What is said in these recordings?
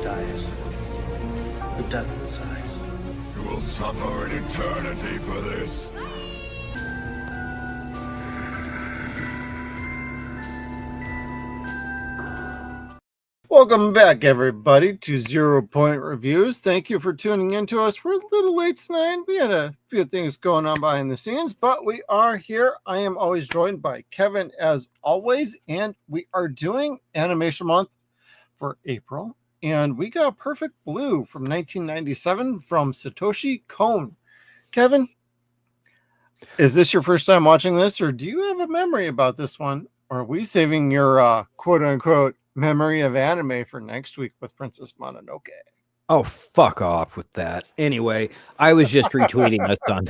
dies. The devil's eyes. You will suffer an eternity for this. Welcome back, everybody, to 0-Point Reviews. Thank you for tuning in to us. We're a little late tonight. We had a few things going on behind the scenes, but we are here. I am always joined by Kevin, as always, and we are doing Animation Month for April. And we got Perfect Blue from 1997 from Satoshi Kon. Kevin, is this your first time watching this, or do you have a memory about this one? Or are we saving your quote-unquote memory of anime for next week with Princess Mononoke? Oh, fuck off with that. Anyway, I was just retweeting a son.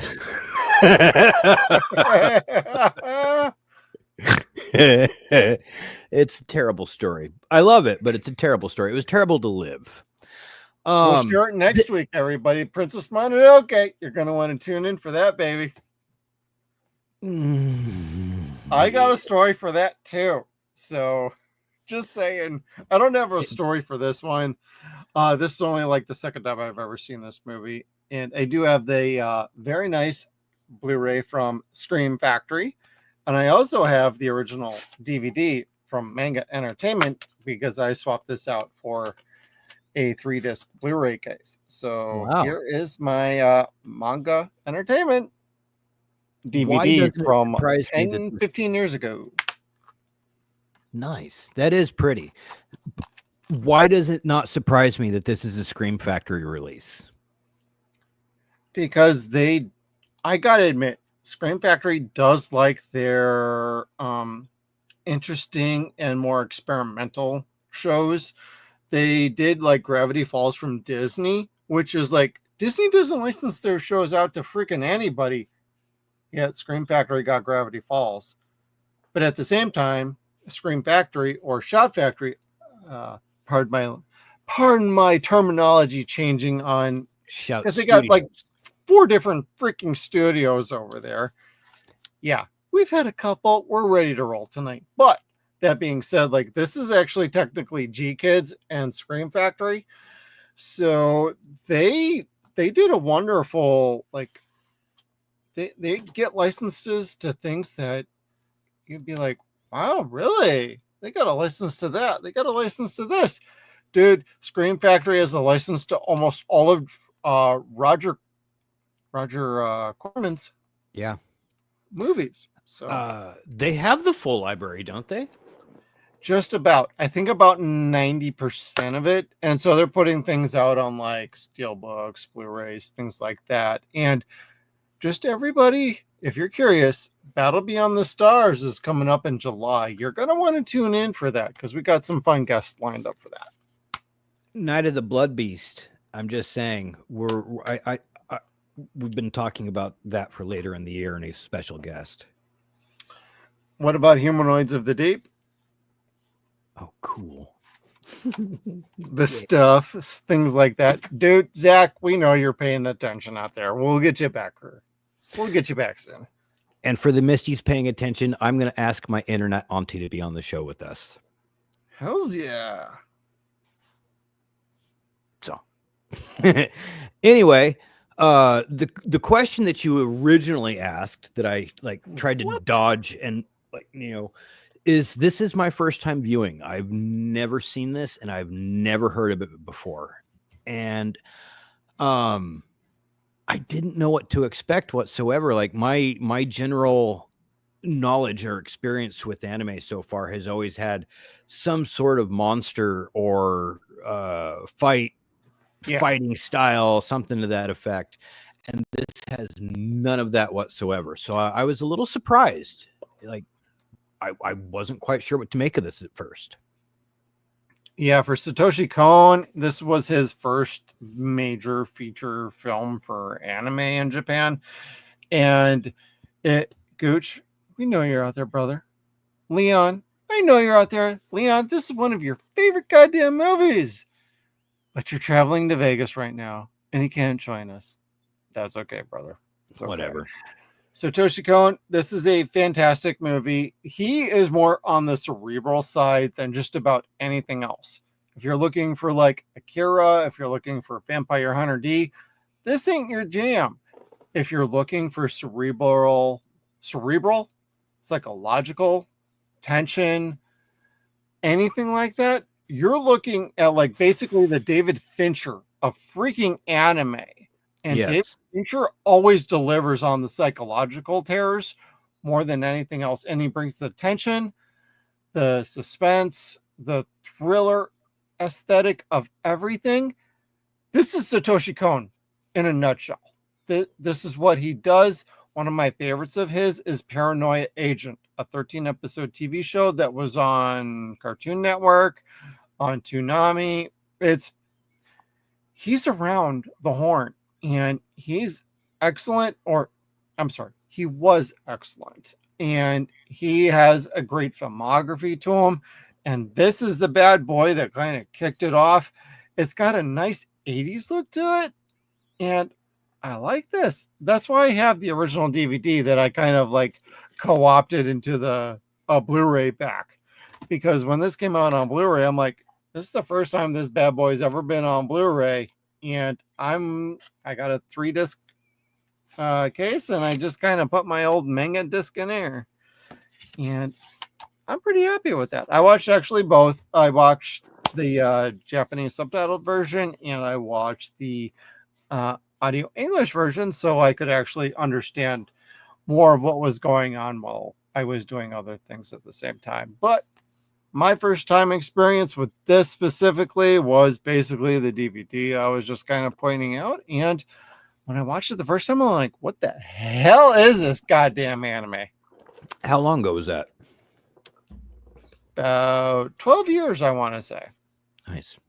It's a terrible story. I love it, but it's a terrible story. It was terrible to live. We'll start next week, everybody. Princess Mononoke. You're going to want to tune in for that, baby. I got a story for that, too. So, just saying. I don't have a story for this one. This is only like the second time I've ever seen this movie. And I do have the very nice Blu-ray from Scream Factory. And I also have the original DVD from Manga Entertainment because I swapped this out for a 3-disc Blu-ray case. So Here is my Manga Entertainment DVD from 15 years ago. Nice. That is pretty. Why does it not surprise me that this is a Scream Factory release? Because I gotta admit, Scream Factory does like their interesting and more experimental shows. They did like Gravity Falls from Disney, which is like, Disney doesn't license their shows out to freaking anybody. Yet Scream Factory got Gravity Falls. But at the same time, Scream Factory or Shout Factory, pardon my terminology changing on, because they got like 4 different freaking studios over there. Yeah, we've had a couple. We're ready to roll tonight. But that being said, like, this is actually technically G Kids and Scream Factory. So they did a wonderful, like, they get licenses to things that you'd be like, wow, really? They got a license to that. They got a license to this. Dude, Scream Factory has a license to almost all of Roger Corman's movies. So they have the full library, don't they? Just about. I think about 90% of it. And so they're putting things out on like Steelbooks, Blu-rays, things like that. And just everybody, if you're curious, Battle Beyond the Stars is coming up in July. You're going to want to tune in for that because we got some fun guests lined up for that. Night of the Blood Beast. I'm just saying, we've been talking about that for later in the year and a special guest. What about Humanoids of the Deep? Oh, cool. The stuff, things like that. Dude, Zach, we know you're paying attention out there. We'll get you back. We'll get you back soon. And for the Misties paying attention, I'm going to ask my internet auntie to be on the show with us. Hells yeah. So, anyway, the question that you originally asked that I like tried to dodge and is this is my first time viewing. I've never seen this and I've never heard of it before. And I didn't know what to expect whatsoever. Like my general knowledge or experience with anime so far has always had some sort of monster or fighting style, something to that effect. And this has none of that whatsoever. So I was a little surprised. Like, I wasn't quite sure what to make of this at first. Yeah, for Satoshi Kon, this was his first major feature film for anime in Japan. And Gooch, we know you're out there, brother. Leon, I know you're out there. Leon, this is one of your favorite goddamn movies. But you're traveling to Vegas right now, and you can't join us. That's okay, brother. It's okay. Whatever. Satoshi Kon, this is a fantastic movie. He is more on the cerebral side than just about anything else. If you're looking for like Akira, if you're looking for Vampire Hunter D, this ain't your jam. If you're looking for cerebral, psychological tension, anything like that, you're looking at like basically the David Fincher of freaking anime. And Yes. David Fincher always delivers on the psychological terrors more than anything else. And he brings the tension, the suspense, the thriller aesthetic of everything. This is Satoshi Kon in a nutshell. This is what he does. One of my favorites of his is Paranoia Agent, a 13-episode TV show that was on Cartoon Network, on Toonami. He's around the horn, and he's excellent, he was excellent. And he has a great filmography to him. And this is the bad boy that kind of kicked it off. It's got a nice 80s look to it. And I like this. That's why I have the original DVD that I kind of like co-opted into the Blu-ray back. Because when this came out on Blu-ray, I'm like, this is the first time this bad boy's ever been on Blu-ray. And I got a 3-disc case, and I just kind of put my old manga disc in there. And I'm pretty happy with that. I watched actually both. I watched the Japanese subtitled version, and I watched the audio English version, so I could actually understand more of what was going on while I was doing other things at the same time. But my first time experience with this specifically was basically the DVD I was just kind of pointing out. And when I watched it the first time, I'm like, what the hell is this goddamn anime? How long ago was that? About 12 years, I want to say. Nice.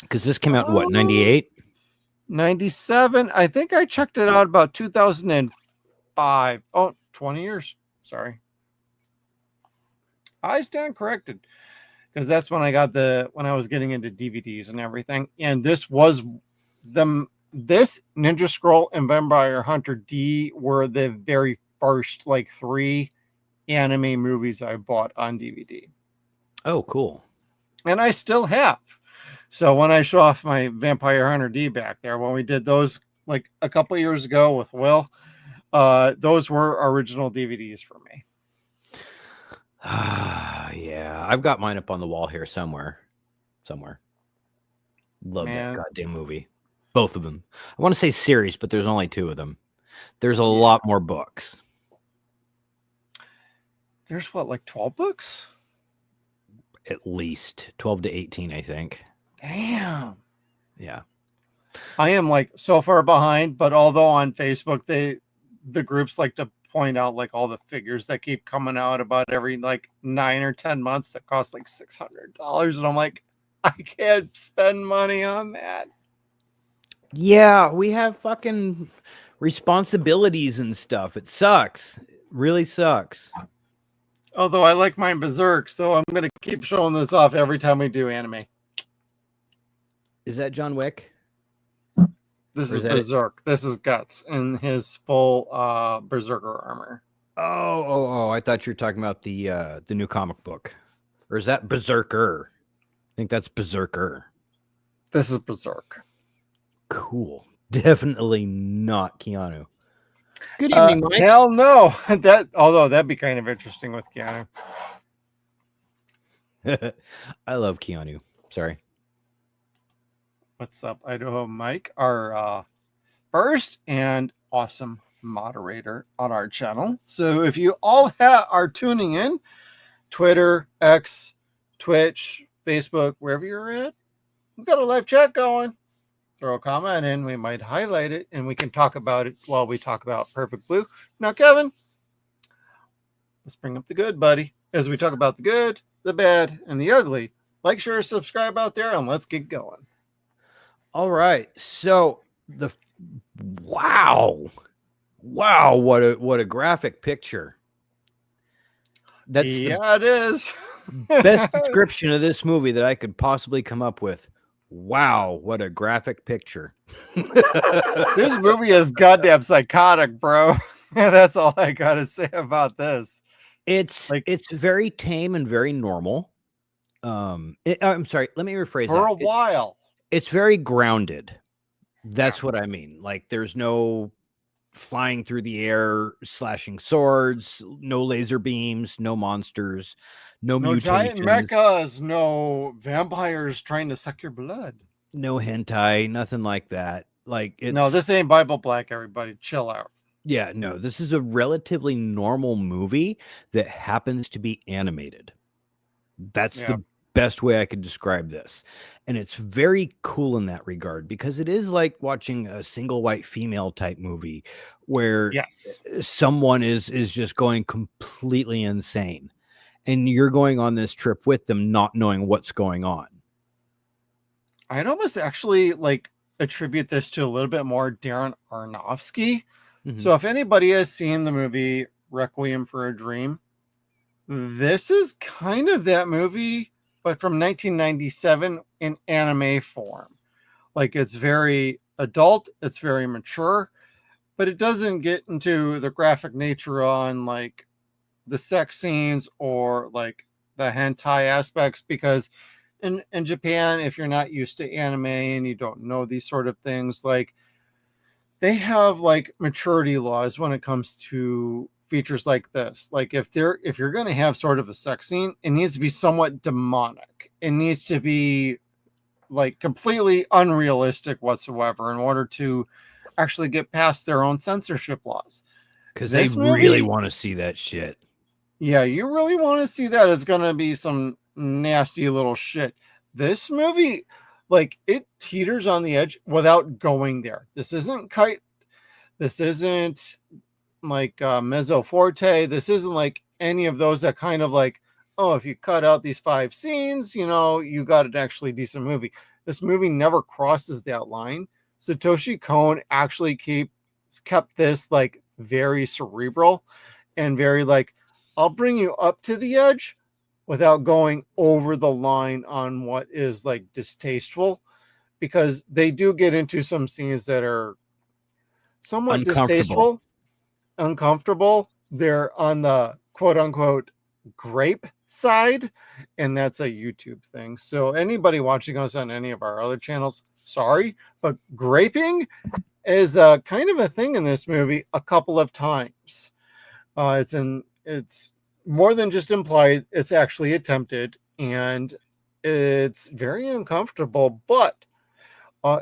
Because this came out in what, 98? 97. I think I checked it out about 2005. Oh, 20 years. Sorry. I stand corrected. Because that's when I got when I was getting into DVDs and everything. And this was this Ninja Scroll and Vampire Hunter D were the very first like 3 anime movies I bought on DVD. Oh, cool. And I still have. So when I show off my Vampire Hunter D back there, when we did those like a couple years ago with Will, those were original DVDs for me. Yeah, I've got mine up on the wall here somewhere. Love that goddamn movie. Both of them. I want to say series, but there's only 2 of them. There's a lot more books. There's what, like 12 books? At least 12 to 18, I think. Damn. Yeah. I am like so far behind, but although on Facebook, the groups like to point out like all the figures that keep coming out about every like 9 or 10 months that cost like $600. And I'm like, I can't spend money on that. Yeah, we have fucking responsibilities and stuff. It sucks. It really sucks. Although I like mine Berserk, so I'm going to keep showing this off every time we do anime. Is that John Wick? This is Berserk. This is Guts in his full Berserker armor. Oh! I thought you were talking about the new comic book. Or is that Berserker? I think that's Berserker. This is Berserk. Cool. Definitely not Keanu. Good evening, Mike. Hell no. Although that'd be kind of interesting with Keanu. I love Keanu. Sorry. What's up, Idaho Mike? Our first and awesome moderator on our channel. So if you all are tuning in, Twitter, X, Twitch, Facebook, wherever you're at, we've got a live chat going. Throw a comment in, we might highlight it, and we can talk about it while we talk about Perfect Blue. Now, Kevin, let's bring up the good, buddy. As we talk about the good, the bad, and the ugly, like, share, subscribe out there, and let's get going. All right. So wow, what a graphic picture. That's it is. Best description of this movie that I could possibly come up with. Wow, what a graphic picture. This movie is goddamn psychotic, bro. That's all I gotta say about this. It's very tame and very normal. I'm sorry, let me rephrase For that. a while. It's very grounded. That's what I mean. Like, there's no flying through the air, slashing swords, no laser beams, no monsters, no giant mutations, mechas, no vampires trying to suck your blood. no hentai, nothing like that. Like, No, this ain't Bible Black, everybody. Chill out. Yeah, no, this is a relatively normal movie that happens to be animated. That's the best way I could describe this. And it's very cool in that regard because it is like watching a single white female type movie where someone is just going completely insane. And you're going on this trip with them, not knowing what's going on. I'd almost actually like attribute this to a little bit more Darren Aronofsky. So if anybody has seen the movie Requiem for a Dream, this is kind of that movie, but from 1997 in anime form. Like, it's very adult, it's very mature, but it doesn't get into the graphic nature on like the sex scenes or like the hentai aspects, because in Japan, if you're not used to anime and you don't know these sort of things, like they have like maturity laws when it comes to features like this. Like, if you're going to have sort of a sex scene, it needs to be somewhat demonic. It needs to be like completely unrealistic whatsoever in order to actually get past their own censorship laws. Because they really want to see that shit. Yeah, you really want to see that. It's going to be some nasty little shit. This movie, like, it teeters on the edge without going there. This isn't kite. This isn't like Mezzo Forte. This isn't like any of those that kind of like, oh, if you cut out these 5 scenes, you know, you got an actually decent movie. This movie never crosses that line. Satoshi Kon actually kept this like very cerebral and very like, I'll bring you up to the edge without going over the line on what is like distasteful, because they do get into some scenes that are somewhat distasteful, uncomfortable. They're on the quote unquote grape side, and that's a YouTube thing. So anybody watching us on any of our other channels, sorry, but graping is kind of a thing in this movie a couple of times. It's more than just implied, it's actually attempted, and it's very uncomfortable, but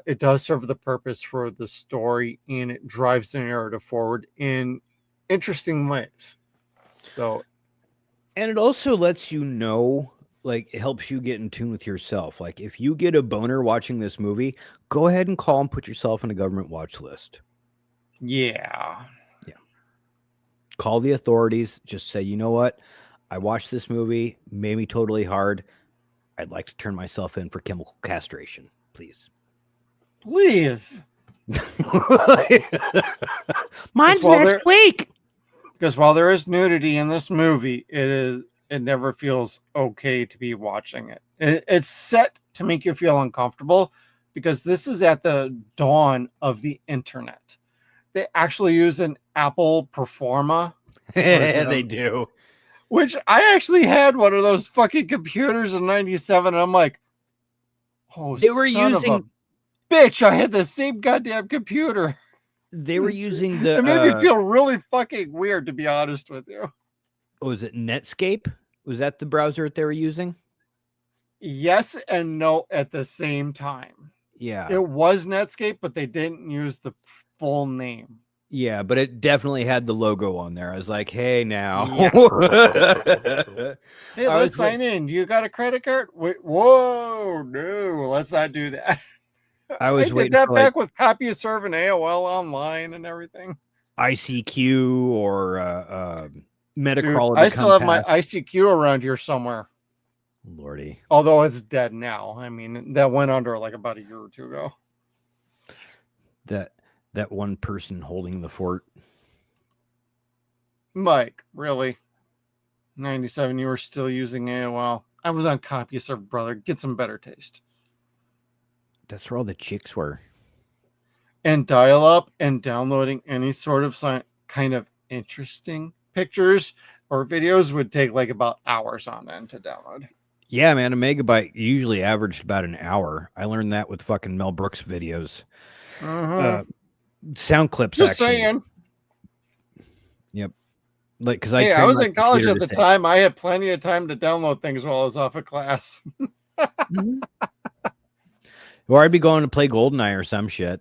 it does serve the purpose for the story, and it drives the narrative forward in interesting ways. So, and it also lets you know, like, it helps you get in tune with yourself. Like, if you get a boner watching this movie, go ahead and call and put yourself on a government watch list. Yeah. Call the authorities. Just say, you know what? I watched this movie, made me totally hard. I'd like to turn myself in for chemical castration, please. Please. Mine's next week. Because while there is nudity in this movie, it never feels okay to be watching it. It's set to make you feel uncomfortable, because this is at the dawn of the internet. They actually use an Apple Performa. They do. Which I actually had one of those fucking computers in 97. And I'm like, oh, they were using, bitch, I had the same goddamn computer. They were using the. It made me feel really fucking weird, to be honest with you. Was it Netscape? Was that the browser that they were using? Yes and no at the same time. Yeah. It was Netscape, but they didn't use the full name. Yeah, but it definitely had the logo on there. I was like, hey, now. Yeah. Hey, let's sign in. You got a credit card? Wait, whoa, no, let's not do that. I did that back with CompuServe and AOL Online and everything. ICQ or Metacrawler. Dude, I still have my ICQ around here somewhere. Lordy. Although it's dead now. I mean, that went under like about a year or two ago. That one person holding the fort. Mike, really? 97, you were still using AOL. I was on CompuServe, brother. Get some better taste. That's where all the chicks were. And dial-up and downloading any sort of kind of interesting pictures or videos would take like about hours on end to download. Yeah, man, a megabyte usually averaged about an hour. I learned that with fucking Mel Brooks videos. Sound clips, Just actually. saying. Yep. Like, because I was in college at the time. I had plenty of time to download things while I was off of class. Or I'd be going to play GoldenEye or some shit.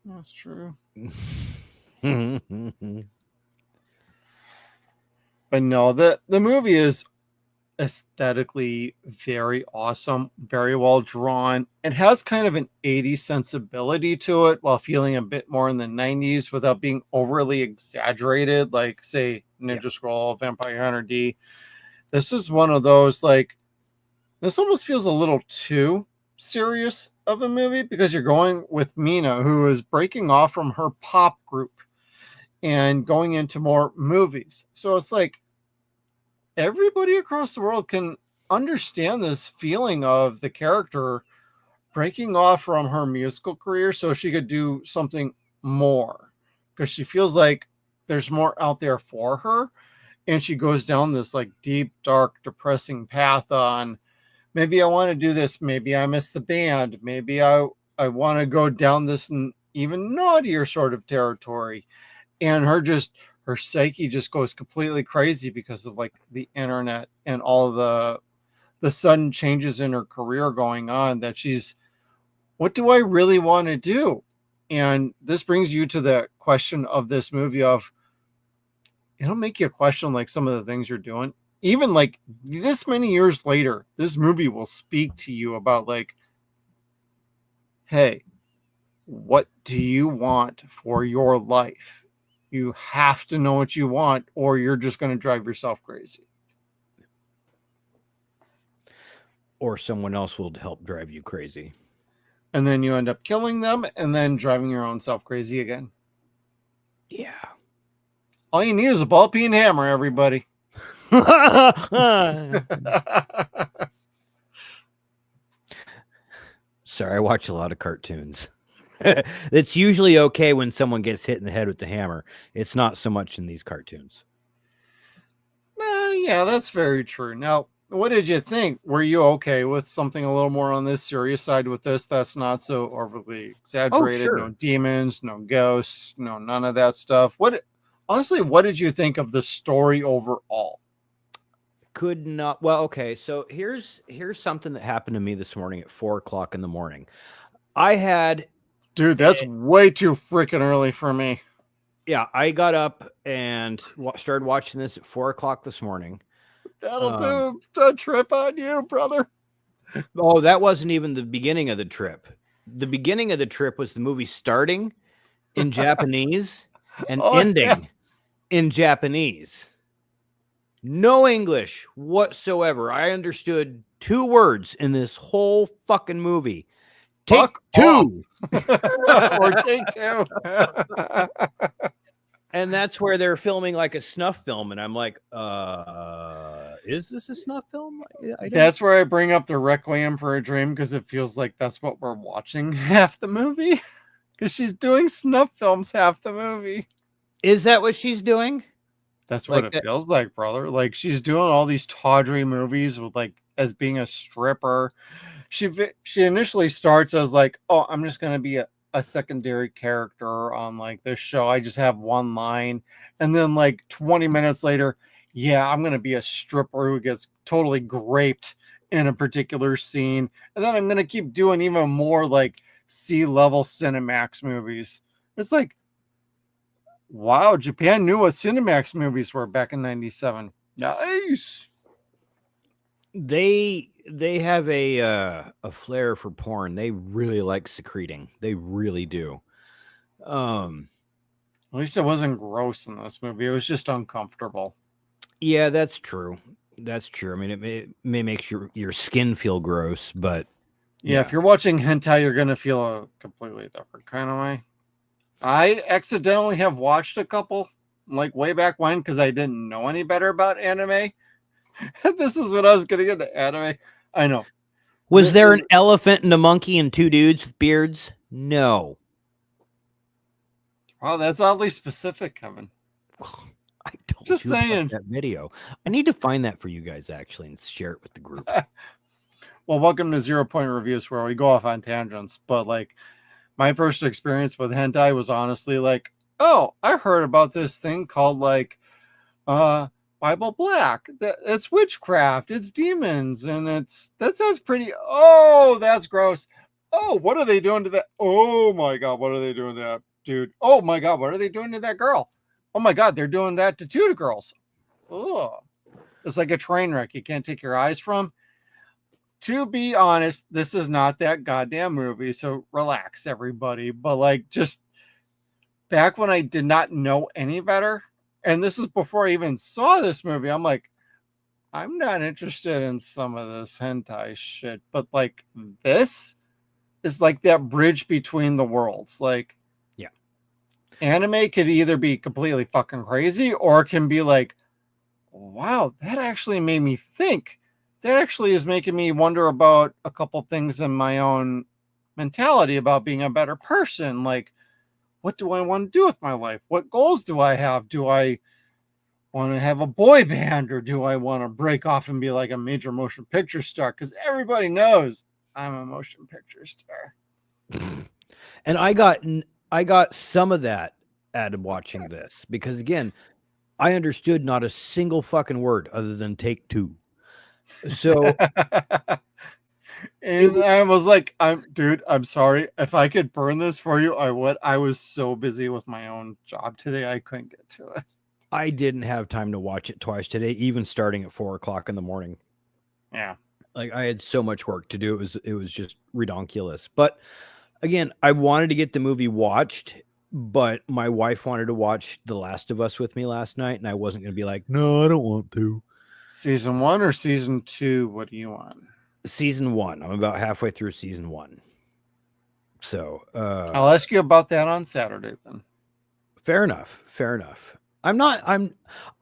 That's true. But no, the movie is aesthetically very awesome, very well drawn. It has kind of an 80s sensibility to it while feeling a bit more in the 90s without being overly exaggerated, like, say, Ninja Scroll, Vampire Hunter D. This is one of those, like, this almost feels a little too serious of a movie because you're going with Mina, who is breaking off from her pop group and going into more movies. So it's like everybody across the world can understand this feeling of the character breaking off from her musical career so she could do something more, because she feels like there's more out there for her, and she goes down this like deep, dark, depressing path on, maybe I want to do this, maybe I miss the band, maybe I want to go down this even naughtier sort of territory. And her psyche just goes completely crazy because of like the internet and all the sudden changes in her career going on, that she's, what do I really want to do? And this brings you to the question of this movie of, it'll make you question like some of the things you're doing. Even like this many years later, this movie will speak to you about like, hey, what do you want for your life? You have to know what you want, or you're just going to drive yourself crazy. Or someone else will help drive you crazy. And then you end up killing them and then driving your own self crazy again. Yeah. All you need is a ball peen hammer, everybody. Sorry, I watch a lot of cartoons. It's usually okay when someone gets hit in the head with the hammer. It's not so much in these cartoons. Yeah, that's very true. Now, what did you think? Were you okay with something a little more on this serious side with this that's not so overly exaggerated? Oh, sure. No demons, no ghosts, no none of that stuff. Honestly, what did you think of the story overall? Could not. Well, okay. So here's something that happened to me this morning at 4:00 in the morning. I had, dude, that's way too freaking early for me. Yeah, I got up and started watching this at 4:00 this morning. That'll do a trip on you, brother. Oh, that wasn't even the beginning of the trip. The beginning of the trip was the movie starting in Japanese and ending in Japanese. No English whatsoever. I understood 2 words in this whole fucking movie. Take 2. Or take 2. And that's where they're filming like a snuff film. And I'm like, is this a snuff film? That's where I bring up the Requiem for a Dream, because it feels like that's what we're watching half the movie. Because she's doing snuff films half the movie. Is that what she's doing? That's what it feels like, brother. Like she's doing all these tawdry movies with like as being a stripper. She initially starts as like, oh, I'm just going to be a secondary character on like this show. I just have one line. And then like 20 minutes later, yeah, I'm going to be a stripper who gets totally graped in a particular scene. And then I'm going to keep doing even more like C-level Cinemax movies. It's like, wow, Japan knew what Cinemax movies were back in 97. Nice. They have a flair for porn. They really like secreting. They really do. At least it wasn't gross in this movie. It was just uncomfortable. Yeah, that's true. That's true. I mean, it may make your skin feel gross, but yeah, if you're watching hentai, you're gonna feel a completely different kind of way. I accidentally have watched a couple like way back when because I didn't know any better about anime. This is when I was getting into anime. I know. Was there an elephant and a monkey and 2 dudes with beards? No. Wow, that's oddly specific, Kevin. I told Just you about saying. that video. I need to find that for you guys actually and share it with the group. Well, welcome to 0 Point Reviews, where we go off on tangents. But like, my first experience with hentai was honestly like, oh, I heard about this thing called like Bible Black. It's witchcraft, it's demons, and that sounds pretty. Oh, that's gross. Oh, what are they doing to that? Oh my god, what are they doing to that dude? Oh my god, what are they doing to that girl? Oh my god, they're doing that to two girls. Oh, it's like a train wreck you can't take your eyes from. To be honest, this is not that goddamn movie, so relax, everybody. But like, just back when I did not know any better, and this is before I even saw this movie, I'm like, I'm not interested in some of this hentai shit. But like, this is like that bridge between the worlds. Like, yeah, anime could either be completely fucking crazy or it can be like, wow, that actually made me think. That actually is making me wonder about a couple things in my own mentality about being a better person. Like, what do I want to do with my life? What goals do I have? Do I want to have a boy band, or do I want to break off and be like a major motion picture star? Because everybody knows I'm a motion picture star. And I got some of that out of watching this, because again, I understood not a single fucking word other than take two. So and I was like, I'm sorry. If I could burn this for you, I would. I was so busy with my own job today, I couldn't get to it. I didn't have time to watch it twice today, even starting at 4 o'clock in the morning. Yeah. Like, I had so much work to do. It was just redonkulous. But again, I wanted to get the movie watched, but my wife wanted to watch The Last of Us with me last night, and I wasn't going to be like, no, I don't want to. Season 1 or season 2? What do you want? Season 1. I'm about halfway through season 1. So I'll ask you about that on Saturday then. Fair enough. Fair enough. I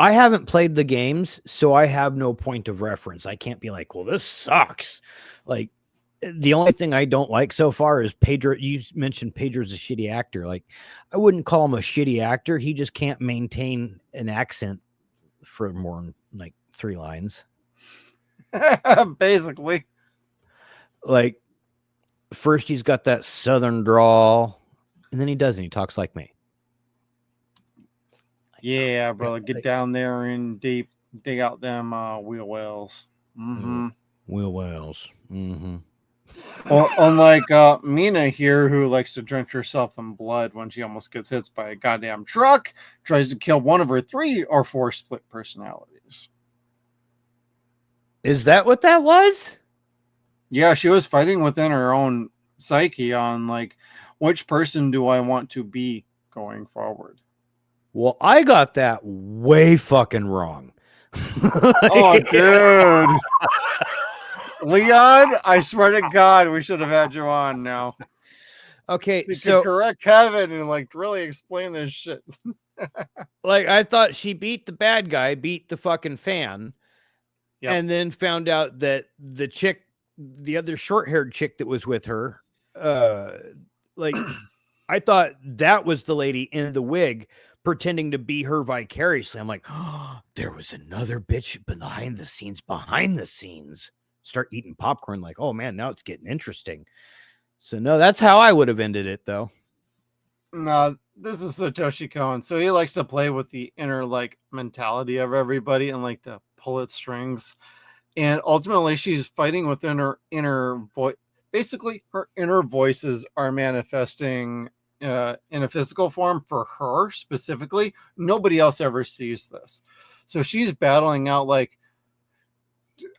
haven't played the games, so I have no point of reference. I can't be like, well, this sucks. Like, the only thing I don't like so far is Pedro. You mentioned Pedro's a shitty actor. Like, I wouldn't call him a shitty actor. He just can't maintain an accent for more than like 3 lines. Basically. Like, first he's got that southern drawl, and then he doesn't. He talks like me. Yeah, brother, get down there and deep, dig out them wheel wells. Mm-hmm. Wheel wells. Mm-hmm. Well, unlike Mina here, who likes to drench herself in blood when she almost gets hit by a goddamn truck, tries to kill one of her 3 or 4 split personalities. Is that what that was? Yeah, she was fighting within her own psyche on like, which person do I want to be going forward? Well, I got that way fucking wrong. Oh, dude. Leon, I swear to God, we should have had you on now. Okay, so correct Kevin and like really explain this shit. Like, I thought she beat the bad guy, beat the fucking fan, and then found out that the chick, the other short-haired chick that was with her, like, I thought that was the lady in the wig pretending to be her vicariously. I'm like, oh, there was another bitch behind the scenes. Start eating popcorn like, oh man, now it's getting interesting. So no, that's how I would have ended it though. No, this is Satoshi Kon. So he likes to play with the inner like mentality of everybody and like to pull its strings. And ultimately she's fighting within her inner voice. Basically, her inner voices are manifesting in a physical form for her specifically. Nobody else ever sees this. So she's battling out like,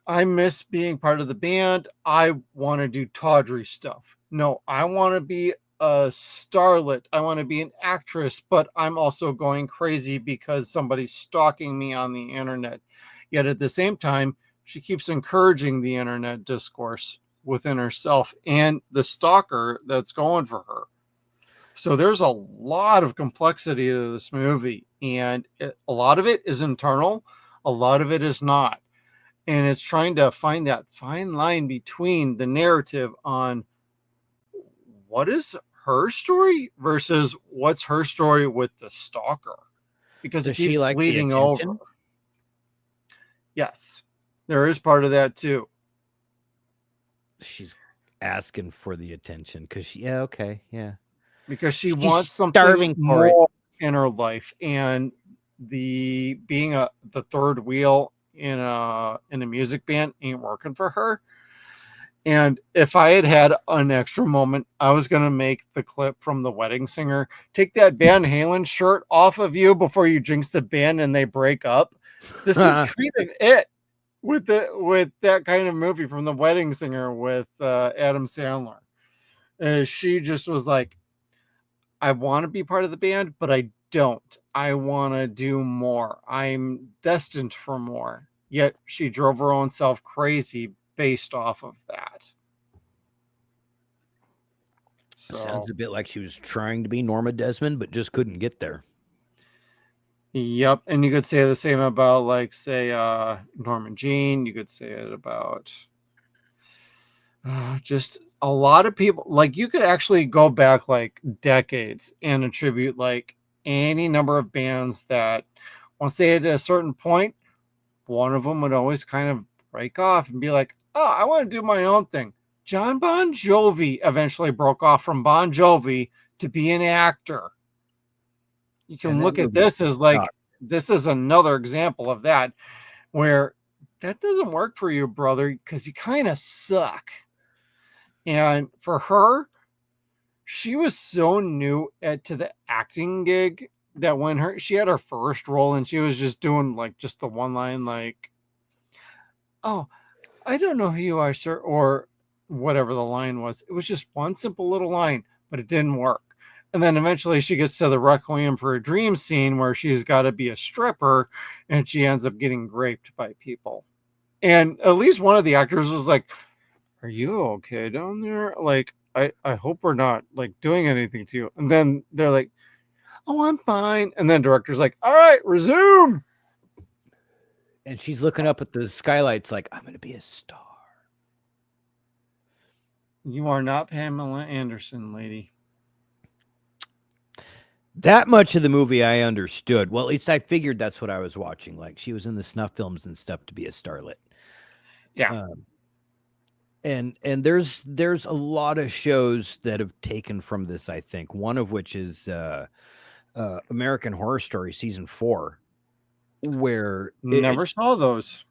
I miss being part of the band. I want to do tawdry stuff. No, I want to be a starlet. I want to be an actress, but I'm also going crazy because somebody's stalking me on the internet. Yet at the same time, she keeps encouraging the internet discourse within herself and the stalker that's going for her. So there's a lot of complexity to this movie, and a lot of it is internal, a lot of it is not. And it's trying to find that fine line between the narrative on what is her story versus what's her story with the stalker. because Does it keeps she like the bleeding over. attention? Yes, there is part of that too. She's asking for the attention because Because she she's wants something starving for it. more in her life, and being the third wheel in a music band ain't working for her. And if I had an extra moment, I was going to make the clip from The Wedding Singer. Take that Van Halen shirt off of you before you jinx the band and they break up. This is kind of it with that kind of movie from The Wedding Singer with Adam Sandler. She just was like, I want to be part of the band, but I don't. I want to do more. I'm destined for more. Yet she drove her own self crazy based off of that. So Sounds a bit like she was trying to be Norma Desmond, but just couldn't get there. Yep. And you could say the same about, like, say, Norman Jean. You could say it about just a lot of people. Like, you could actually go back like decades and attribute like any number of bands that once they hit a certain point, one of them would always kind of break off and be like, oh, I want to do my own thing. John Bon Jovi eventually broke off from Bon Jovi to be an actor. You can look at this as like, this is another example of that, where that doesn't work for you, brother, because you kind of suck. And for her, she was so new to the acting gig that when she had her first role and she was just doing like just the one line, like, oh, I don't know who you are, sir, or whatever the line was. It was just one simple little line, but it didn't work. And then eventually she gets to the Requiem for a Dream scene where she's got to be a stripper and she ends up getting raped by people. And at least one of the actors was like, are you okay down there? Like, I hope we're not like doing anything to you. And then they're like, oh, I'm fine. And then director's like, all right, resume. And she's looking up at the skylights like, I'm going to be a star. You are not Pamela Anderson, lady. That much of the movie I understood. Well, at least I figured that's what I was watching. Like, she was in the snuff films and stuff to be a starlet. Yeah. And there's a lot of shows that have taken from this, I think. One of which is American Horror Story season 4, where never saw those.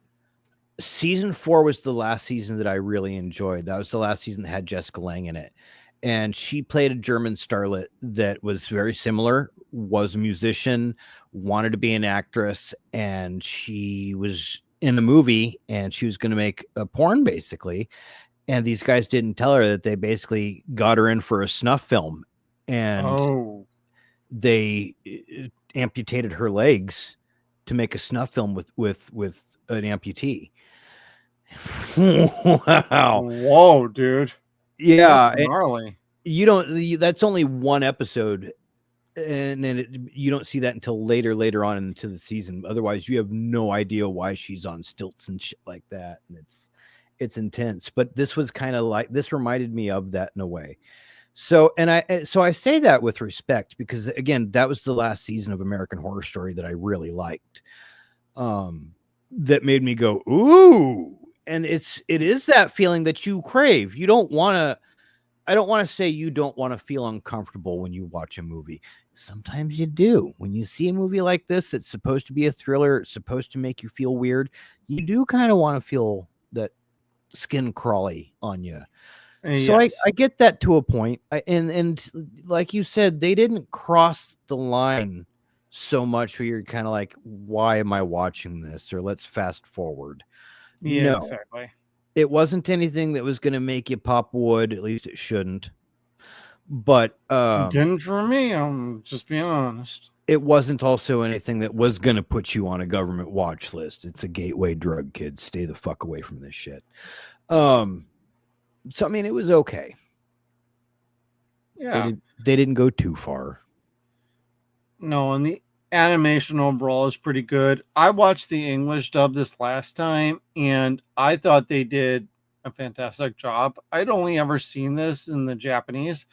Season 4 was the last season that I really enjoyed. That was the last season that had Jessica Lange in it. And she played a German starlet that was very similar, was a musician, wanted to be an actress, and she was in the movie and she was going to make a porn basically. And these guys didn't tell her that they basically got her in for a snuff film, and they amputated her legs to make a snuff film with an amputee. Wow. Whoa, dude. Yeah. That's gnarly. That's only one episode, and then you don't see that until later on into the season. Otherwise, you have no idea why she's on stilts and shit like that. And it's intense, but this was kind of like, this reminded me of that in a way. So I say that with respect, because again, that was the last season of American Horror Story that I really liked. That made me go, ooh. And it is that feeling that you crave. I don't want to say you don't want to feel uncomfortable when you watch a movie. Sometimes you do. When you see a movie like this, it's supposed to be a thriller. It's supposed to make you feel weird. You do kind of want to feel that skin crawly on you. So yes. I get that to a point. And like you said, they didn't cross the line so much where you're kind of like, why am I watching this? Or let's fast forward. Yeah, no, exactly. It wasn't anything that was going to make you pop wood. At least it shouldn't. But it didn't for me. I'm just being honest. It wasn't also anything that was going to put you on a government watch list. It's a gateway drug, kids. Stay the fuck away from this shit. So I mean, it was okay. Yeah, they didn't go too far. No, and the animation overall is pretty good. I watched the English dub this last time, and I thought they did a fantastic job. I'd only ever seen this in the Japanese.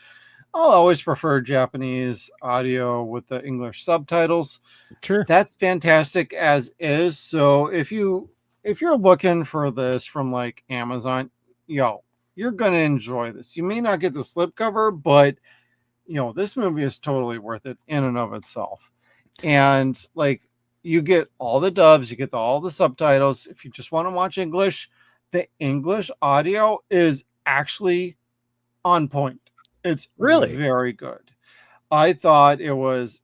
I'll always prefer Japanese audio with the English subtitles. Sure. That's fantastic as is. So if you're looking for this from like Amazon, you're gonna enjoy this. You may not get the slipcover, but this movie is totally worth it in and of itself. And like you get all the dubs, you get all the subtitles. If you just want to watch English, the English audio is actually on point. It's really very good. I thought it was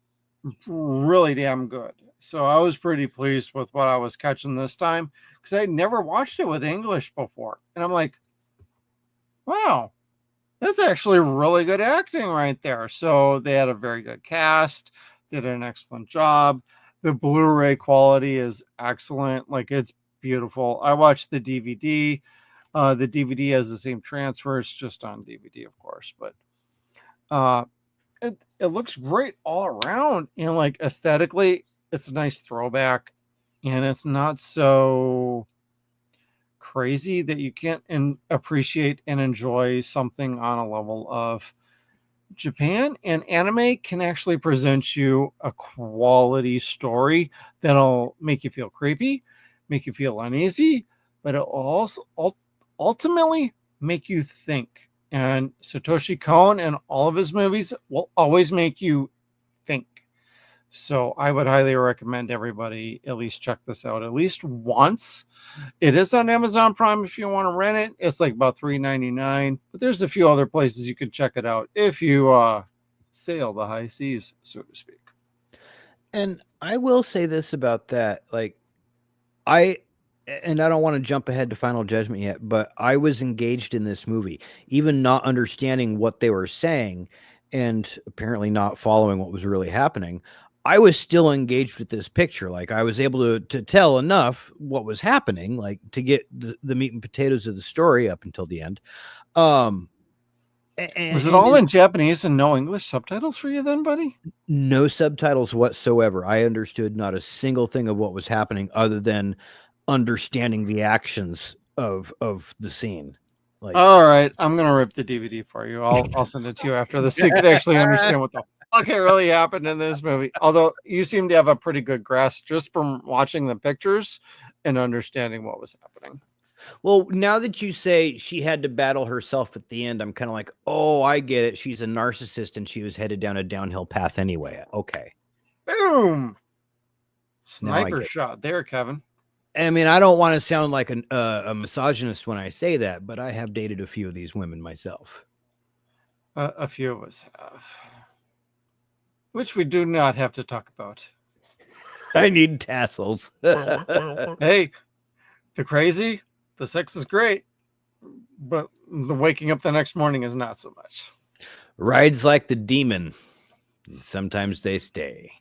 really damn good. So I was pretty pleased with what I was catching this time because I never watched it with English before. And I'm like, wow, that's actually really good acting right there. So they had a very good cast, did an excellent job. The Blu-ray quality is excellent. Like it's beautiful. I watched the DVD. The DVD has the same transfer. It's just on DVD, of course, but it looks great all around. And like aesthetically, it's a nice throwback, and it's not so crazy that you can't appreciate and enjoy something on a level of Japan. And anime can actually present you a quality story that'll make you feel creepy, make you feel uneasy, but it'll also ultimately make you think. And Satoshi Kon and all of his movies will always make you think. So I would highly recommend everybody at least check this out at least once. It is on Amazon Prime if you want to rent it. It's like about $3.99, but there's a few other places you can check it out if you sail the high seas, so to speak. And I will say this about that, like I don't want to jump ahead to Final Judgment yet, but I was engaged in this movie, even not understanding what they were saying and apparently not following what was really happening. I was still engaged with this picture. Like I was able to tell enough what was happening, like to get the meat and potatoes of the story up until the end. Was it all in Japanese and no English subtitles for you then, buddy? No subtitles whatsoever. I understood not a single thing of what was happening other than understanding the actions of the scene. Like, all right, I'm gonna rip the DVD for you. I'll send it to you after this so you can actually understand what the fuck really happened in this movie. Although you seem to have a pretty good grasp just from watching the pictures and understanding what was happening. Well, now that you say she had to battle herself at the end, I'm kind of like, oh, I get it. She's a narcissist and she was headed down a downhill path anyway. Okay. Boom. Sniper shot there, Kevin. I mean, I don't want to sound like a misogynist when I say that, but I have dated a few of these women myself. A few of us have. Which we do not have to talk about. I need tassels. Hey, the crazy, the sex is great, but the waking up the next morning is not so much. Rides like the demon. Sometimes they stay.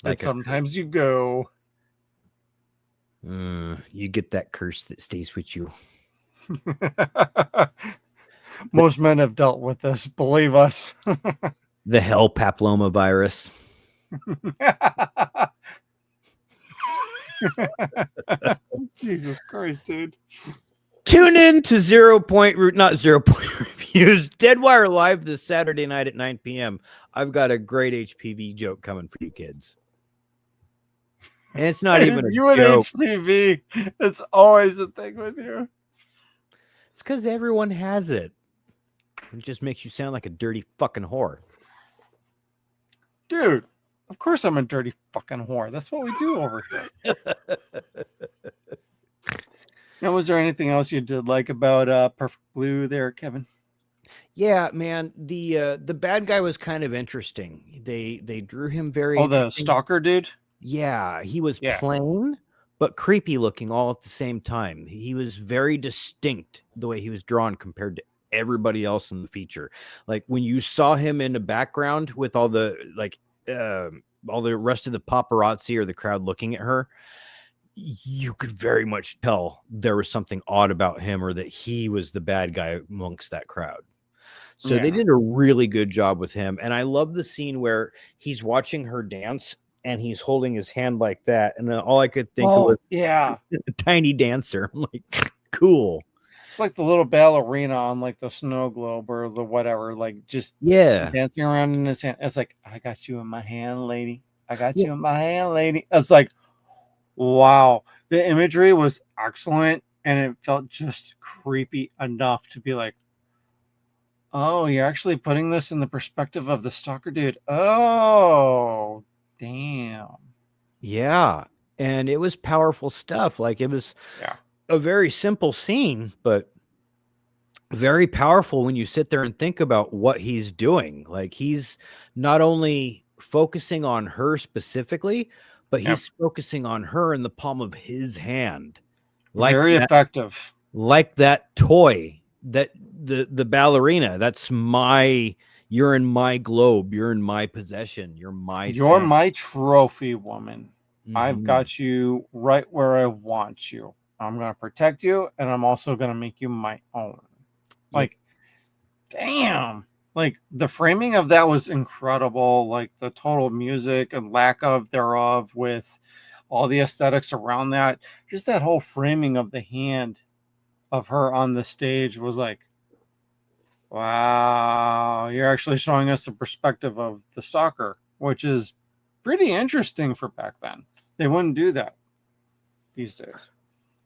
Like sometimes you go. You get that curse that stays with you. Most men have dealt with this, believe us. The hell papilloma virus. Jesus Christ, dude. Tune in to Zero.Point Reviews, Deadwire Live this Saturday night at 9 p.m. I've got a great HPV joke coming for you kids. And it's not even a you joke. And HPV, it's always a thing with you. It's because everyone has it. It just makes you sound like a dirty fucking whore. Dude, of course I'm a dirty fucking whore. That's what we do over here. Now, was there anything else you did like about Perfect Blue there, Kevin? Yeah, man. The bad guy was kind of interesting. They drew him very. Oh, the stalker dude. Yeah, he was plain but creepy looking all at the same time. He was very distinct the way he was drawn compared to everybody else in the feature. Like when you saw him in the background with all the all the rest of the paparazzi or the crowd looking at her, you could very much tell there was something odd about him or that he was the bad guy amongst that crowd. So they did a really good job with him. And I love the scene where he's watching her dance and he's holding his hand like that. And then all I could think of was a tiny dancer. I'm like, cool. It's like the little ballerina on like the snow globe or the whatever, like just Yeah. dancing around in his hand. It's like, I got you in my hand, lady. I got Well, you in my hand, lady. It's like, wow. The imagery was excellent and it felt just creepy enough to be like, oh, you're actually putting this in the perspective of the stalker dude. Oh, damn. yeah. And it was powerful stuff. Like it was Yeah. a very simple scene, but very powerful when you sit there and think about what he's doing. Like he's not only focusing on her specifically, but Yep. he's focusing on her in the palm of his hand. Very effective. Like that toy, that the ballerina. That's you're in my globe, you're in my possession, you're You're my trophy woman. I've Mhm. got you right where I want you. I'm going to protect you and I'm also going to make you my own. Like, damn. Like, the framing of that was incredible. Like, the total music and lack of thereof with all the aesthetics around that. Just that whole framing of the hand of her on the stage was like, wow, you're actually showing us the perspective of the stalker, which is pretty interesting for back then. They wouldn't do that these days.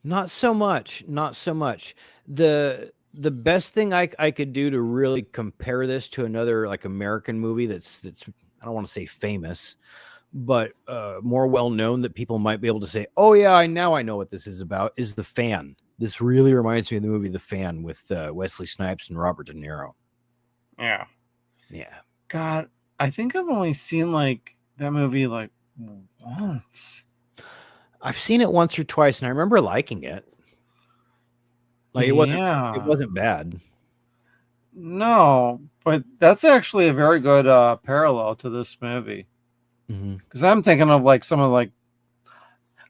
Not so much. Not so much. The best thing I could do to really compare this to another like American movie that's I don't want to say famous, but more well known that people might be able to say, oh yeah, I know what this is about, is The Fan. This really reminds me of the movie The Fan with Wesley Snipes and Robert De Niro. Yeah. Yeah. God, I think I've only seen like that movie like once. I've seen it once or twice and I remember liking it. Like it wasn't bad. No, but that's actually a very good parallel to this movie. Because I'm thinking of like some of like,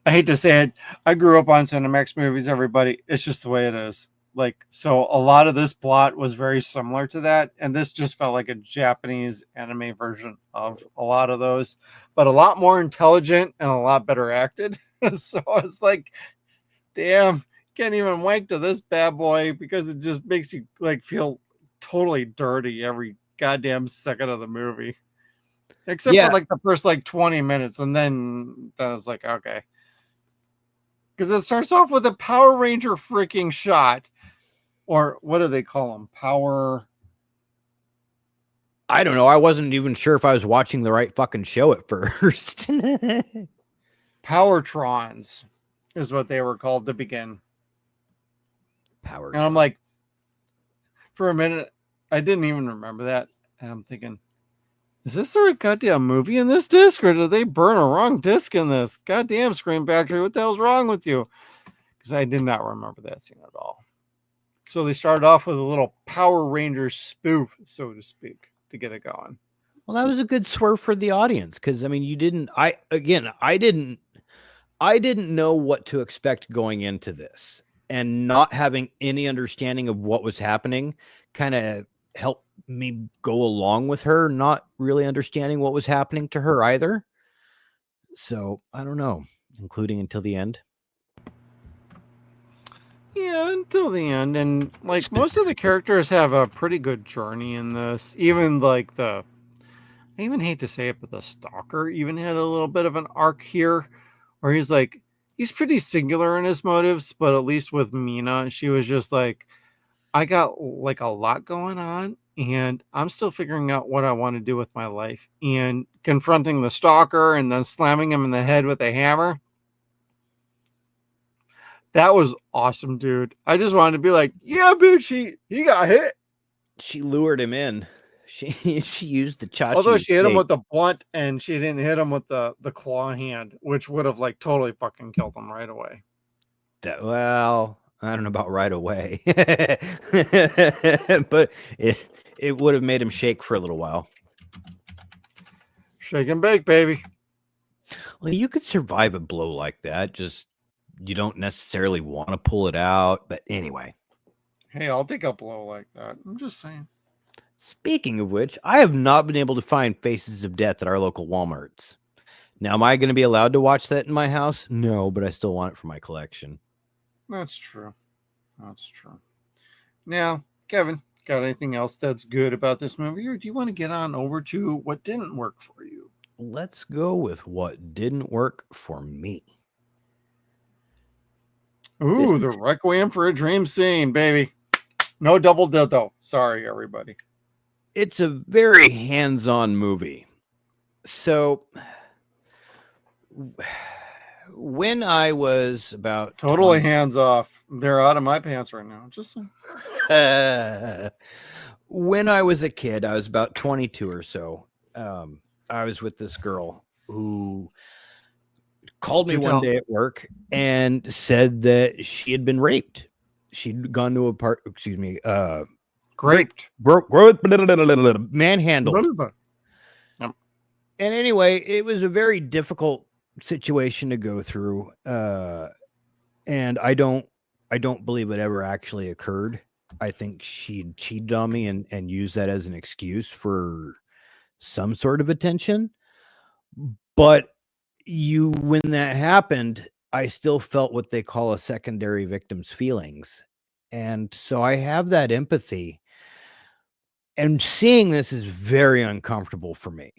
I hate to say it, I grew up on Cinemax movies, everybody. It's just the way it is. Like, so a lot of this plot was very similar to that. And this just felt like a Japanese anime version of a lot of those, but a lot more intelligent and a lot better acted. So it's like, damn, can't even wank to this bad boy because it just makes you like feel totally dirty every goddamn second of the movie. Except for like the first like 20 minutes. And then I was like, okay. Because it starts off with a Power Ranger freaking shot. Or what do they call them? Power. I don't know. I wasn't even sure if I was watching the right fucking show at first. Powertrons is what they were called to begin. Power. And I'm like, for a minute, I didn't even remember that. And I'm thinking, is this the right goddamn movie in this disc? Or did they burn a wrong disc in this? Goddamn Scream Factory, what the hell's wrong with you? Because I did not remember that scene at all. So they started off with a little Power Rangers spoof, so to speak, to get it going. Well, that was a good swerve for the audience because I mean, I didn't know what to expect going into this, and not having any understanding of what was happening kind of helped me go along with her, not really understanding what was happening to her either. So I don't know, including until the end. Yeah, until the end. And like most of the characters have a pretty good journey in this. Even like I even hate to say it, but the stalker even had a little bit of an arc here where he's pretty singular in his motives, but at least with Mina, she was just like, I got like a lot going on and I'm still figuring out what I want to do with my life. And confronting the stalker and then slamming him in the head with a hammer. That was awesome, dude. I just wanted to be like, yeah, bitch, he got hit. She lured him in. She used the chachi. Although she hit him with the blunt and she didn't hit him with the claw hand, which would have like totally fucking killed him right away. Well, I don't know about right away, but it would have made him shake for a little while. Shake and bake, baby. Well, you could survive a blow like that. Just you don't necessarily want to pull it out. But anyway. Hey, I'll take a blow like that. I'm just saying. Speaking of which, I have not been able to find Faces of Death at our local Walmarts. Now, am I going to be allowed to watch that in my house? No, but I still want it for my collection. That's true. That's true. Now, Kevin, got anything else that's good about this movie, or do you want to get on over to what didn't work for you? Let's go with what didn't work for me. Ooh, the Requiem for a Dream scene, baby. No double dildo. Sorry, everybody. It's a very hands-on movie. So when I was about totally hands off, they're out of my pants right now. Just when I was a kid, I was about 22 or so. I was with this girl who called me one day at work and said that she had been raped. She'd gone to manhandled. And anyway, it was a very difficult situation to go through. And I don't believe it ever actually occurred. I think she'd cheated on me and used that as an excuse for some sort of attention. But when that happened, I still felt what they call a secondary victim's feelings. And so I have that empathy. And seeing this is very uncomfortable for me.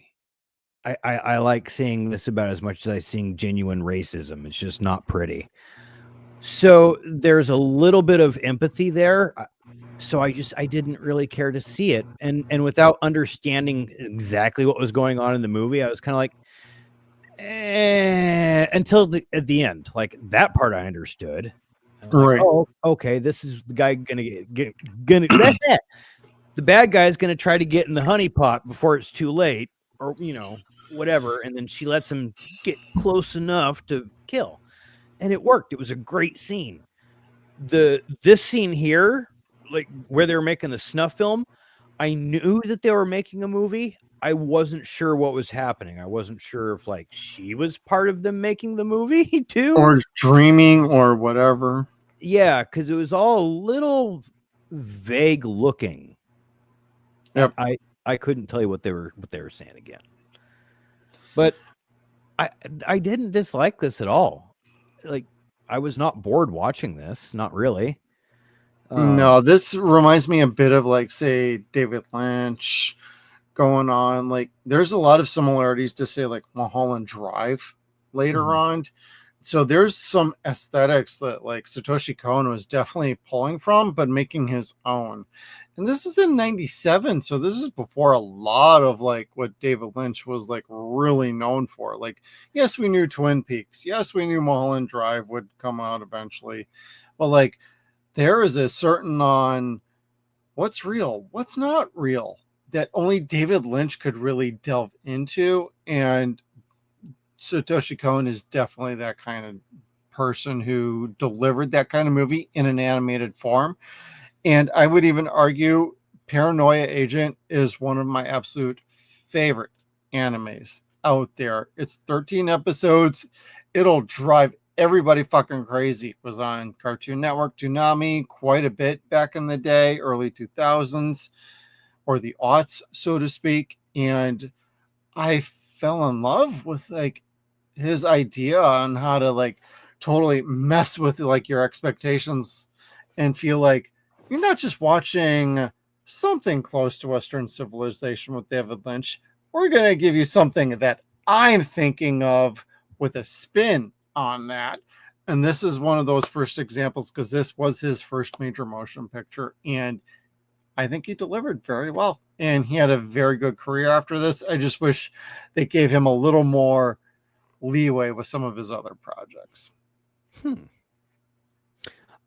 I like seeing this about as much as I seeing genuine racism. It's just not pretty. So there's a little bit of empathy there. So I didn't really care to see it. And without understanding exactly what was going on in the movie, I was kind of like, until at the end. Like that part I understood. Right. Like, oh, okay. This is the guy gonna the bad guy's gonna try to get in the honeypot before it's too late, or whatever. And then she lets him get close enough to kill. And it worked. It was a great scene. This scene here, like where they were making the snuff film, I knew that they were making a movie. I wasn't sure what was happening. I wasn't sure if like she was part of them making the movie too, or dreaming or whatever. Yeah, because it was all a little vague looking. Yep. I couldn't tell you what they were saying again. But I didn't dislike this at all. Like I was not bored watching this, not really. No, this reminds me a bit of like, say, David Lynch going on. Like there's a lot of similarities to say like Mulholland Drive later on. So there's some aesthetics that like Satoshi Kon was definitely pulling from, but making his own. And this is in 97. So this is before a lot of like what David Lynch was like really known for. Like, yes, we knew Twin Peaks. Yes, we knew Mulholland Drive would come out eventually. But like there is a certain on what's real, what's not real that only David Lynch could really delve into. And Satoshi Kon is definitely that kind of person who delivered that kind of movie in an animated form. And I would even argue Paranoia Agent is one of my absolute favorite animes out there. It's 13 episodes. It'll drive everybody fucking crazy. It was on Cartoon Network, Toonami, quite a bit back in the day, early 2000s, or the aughts, so to speak. And I fell in love with like his idea on how to like totally mess with like your expectations and feel like you're not just watching something close to Western civilization with David Lynch. We're going to give you something that I'm thinking of with a spin on that. And this is one of those first examples because this was his first major motion picture. And I think he delivered very well. And he had a very good career after this. I just wish they gave him a little more leeway with some of his other projects.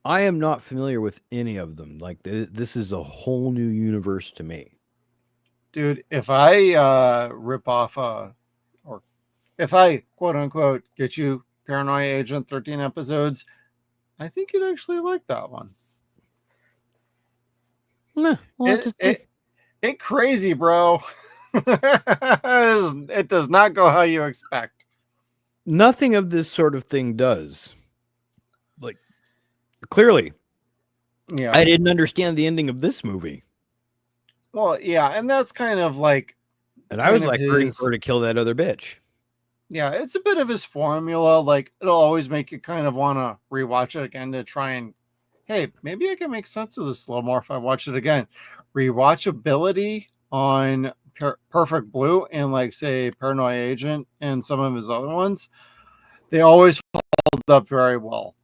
I am not familiar with any of them. Like this is a whole new universe to me. Dude, if I rip off or if I quote unquote get you Paranoia Agent 13 episodes, I think you'd actually like that one. Well, it crazy, bro. It does not go how you expect. Nothing of this sort of thing does. Like, clearly. Yeah. I didn't understand the ending of this movie. Well, yeah, and that's kind of like... And I was like rooting for her to kill that other bitch. Yeah, it's a bit of his formula. Like, it'll always make you kind of want to rewatch it again to try and hey, maybe I can make sense of this a little more if I watch it again. Rewatchability on Perfect Blue and like say Paranoia Agent and some of his other ones, they always hold up very well.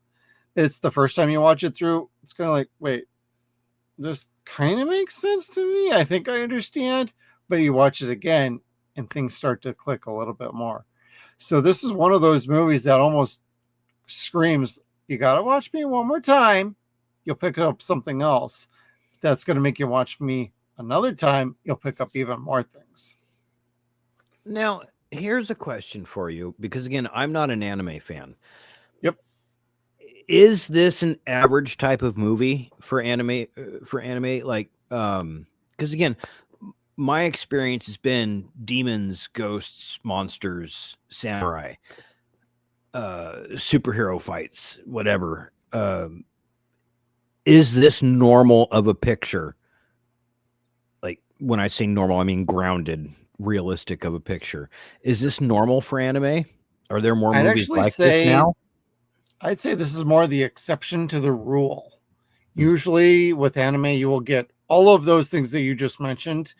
It's the first time you watch it through, it's kind of like, wait, this kind of makes sense to me. I think I understand, but you watch it again and things start to click a little bit more. So this is one of those movies that almost screams, you got to watch me one more time. You'll pick up something else that's going to make you watch me another time. You'll pick up even more things. Now, here's a question for you, because again, I'm not an anime fan. Yep. Is this an average type of movie for anime? Like, because again, my experience has been demons, ghosts, monsters, samurai, superhero fights, whatever. Is this normal of a picture? Like, when I say normal, I mean grounded, realistic of a picture. Is this normal for anime? Are there more movies like this now? I'd say this is more the exception to the rule. Usually with anime, you will get all of those things that you just mentioned,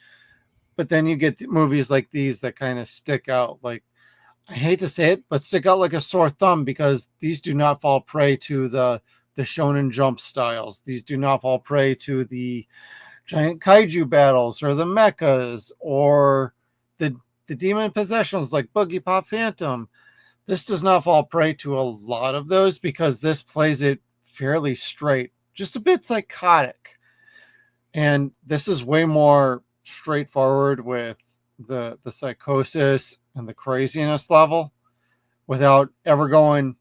but then you get movies like these that kind of stick out. Like, I hate to say it, but stick out like a sore thumb, because these do not fall prey to the Shonen Jump styles. These do not fall prey to the giant kaiju battles or the mechas or the demon possessions like Boogie Pop Phantom. This does not fall prey to a lot of those because this plays it fairly straight, just a bit psychotic. And this is way more straightforward with the psychosis and the craziness level without ever going,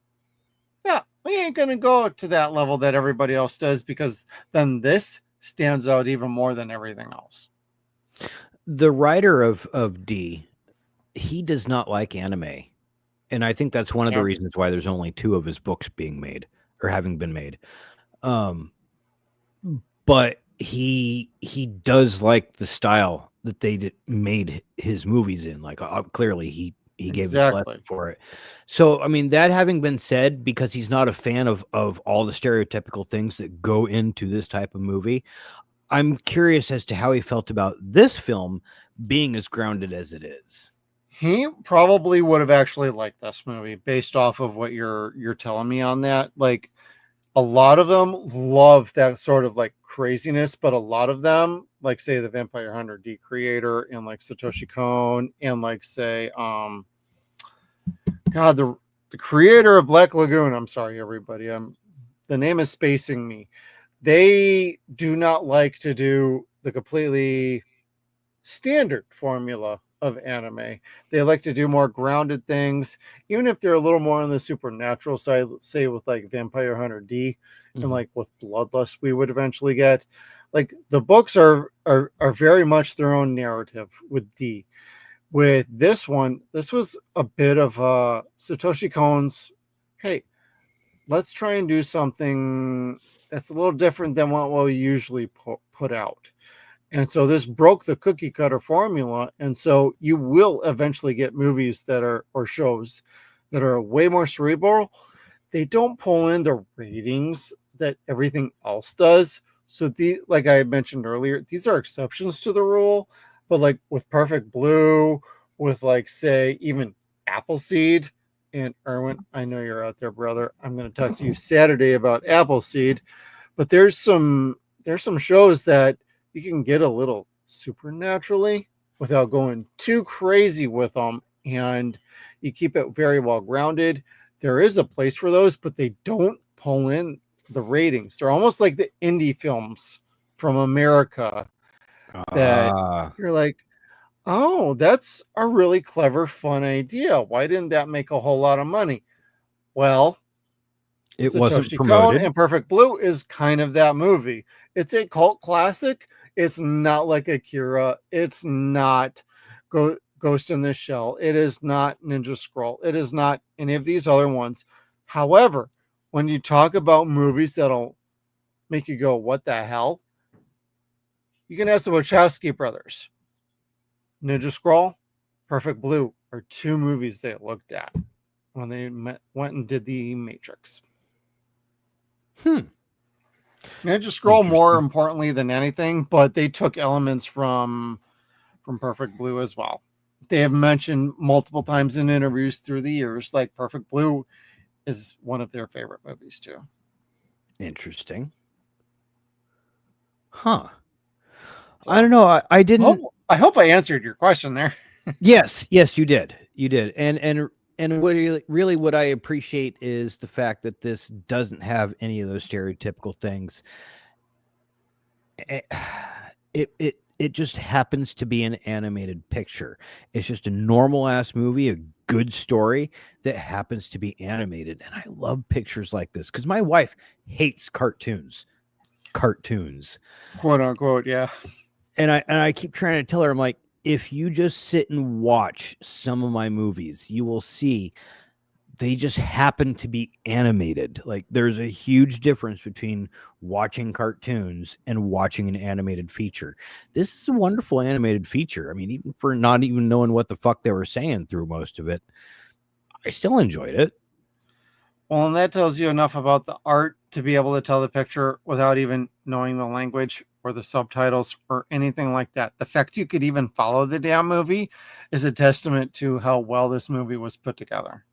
yeah, we ain't going to go to that level that everybody else does, because then this stands out even more than everything else. The writer of D, he does not like anime. And I think that's one of the reasons why there's only 2 of his books being made or having been made. But he does like the style that they made his movies in. Like, clearly he gave his blessing for it. So, I mean, that having been said, because he's not a fan of all the stereotypical things that go into this type of movie, I'm curious as to how he felt about this film being as grounded as it is. He probably would have actually liked this movie based off of what you're telling me on that. Like, a lot of them love that sort of like craziness, but a lot of them, like say the Vampire Hunter D creator and like Satoshi Kon and like say the creator of Black Lagoon, I'm sorry everybody, the name is spacing me. They do not like to do the completely standard formula of anime. They like to do more grounded things, even if they're a little more on the supernatural side, say with like Vampire Hunter D and like with Bloodlust we would eventually get. Like, the books are very much their own narrative with D. With this one, this was a bit of Satoshi Kon's, hey, let's try and do something that's a little different than what we usually put out. And so this broke the cookie cutter formula. And so you will eventually get movies that are, or shows that are way more cerebral. They don't pull in the ratings that everything else does. So like I mentioned earlier, these are exceptions to the rule. But like with Perfect Blue, with like say even Appleseed, and Erwin, I know you're out there, brother. I'm going to talk to you Saturday about Appleseed. But there's some shows that you can get a little supernaturally without going too crazy with them, and you keep it very well grounded. There is a place for those, but they don't pull in the ratings. They're almost like the indie films from America that you're like, oh, that's a really clever, fun idea. Why didn't that make a whole lot of money? Well, it wasn't promoted. And Perfect Blue is kind of that movie. It's a cult classic. It's not like Akira. It's not Ghost in the Shell. It is not Ninja Scroll. It is not any of these other ones. However, when you talk about movies that'll make you go, what the hell? You can ask the Wachowski brothers. Ninja Scroll, Perfect Blue are 2 movies they looked at when they went and did The Matrix. Ninja Scroll more importantly than anything, but they took elements from Perfect Blue as well. They have mentioned multiple times in interviews through the years, like Perfect Blue is one of their favorite movies too. Interesting. Huh. So, I don't know. I didn't. I hope I answered your question there. Yes, you did. You did. And what really what I appreciate is the fact that this doesn't have any of those stereotypical things. It just happens to be an animated picture. It's just a normal ass movie, a good story that happens to be animated. And I love pictures like this because my wife hates cartoons, quote unquote. Yeah. And I keep trying to tell her, I'm like, if you just sit and watch some of my movies, you will see they just happen to be animated. Like there's a huge difference between watching cartoons and watching an animated feature. This is a wonderful animated feature. I mean, even for not even knowing what the fuck they were saying through most of it, I still enjoyed it. Well, and that tells you enough about the art to be able to tell the picture without even knowing the language or the subtitles or anything like that. The fact you could even follow the damn movie is a testament to how well this movie was put together.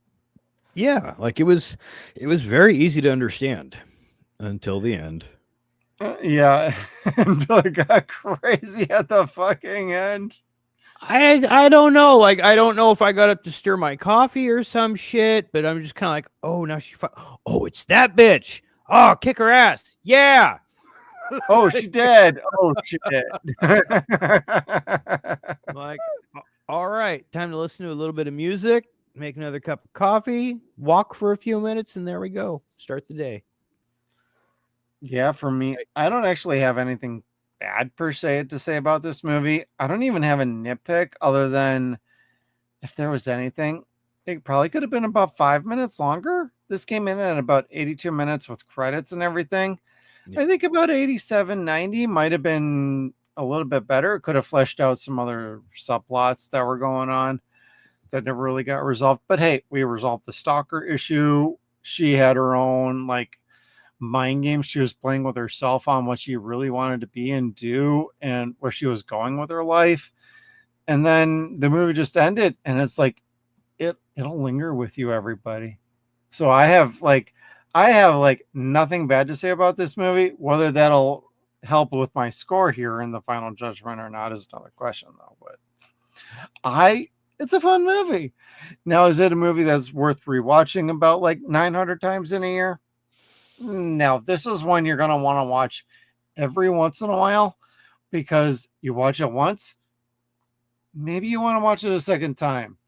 Yeah, like it was very easy to understand until the end. Yeah, until it got crazy at the fucking end. I don't know. Like, I don't know if I got up to stir my coffee or some shit, but I'm just kind of like, oh, now oh, it's that bitch. Oh, kick her ass. Yeah. Oh, she did. Oh, shit. Like, all right, time to listen to a little bit of music, make another cup of coffee, walk for a few minutes, and there we go. Start the day. Yeah, for me, I don't actually have anything bad per se to say about this movie. I don't even have a nitpick other than if there was anything, it probably could have been about 5 minutes longer. This came in at about 82 minutes with credits and everything. Yeah. I think about 87, 90 might have been a little bit better. It could have fleshed out some other subplots that were going on that never really got resolved. But hey, we resolved the stalker issue. She had her own like mind games she was playing with herself on what she really wanted to be and do and where she was going with her life. And then the movie just ended and it's like it'll linger with you, everybody. So I have like nothing bad to say about this movie. Whether that'll help with my score here in the final judgment or not is another question though. But it's a fun movie. Now, is it a movie that's worth rewatching about like 900 times in a year? No, this is one you're going to want to watch every once in a while because you watch it once. Maybe you want to watch it a second time.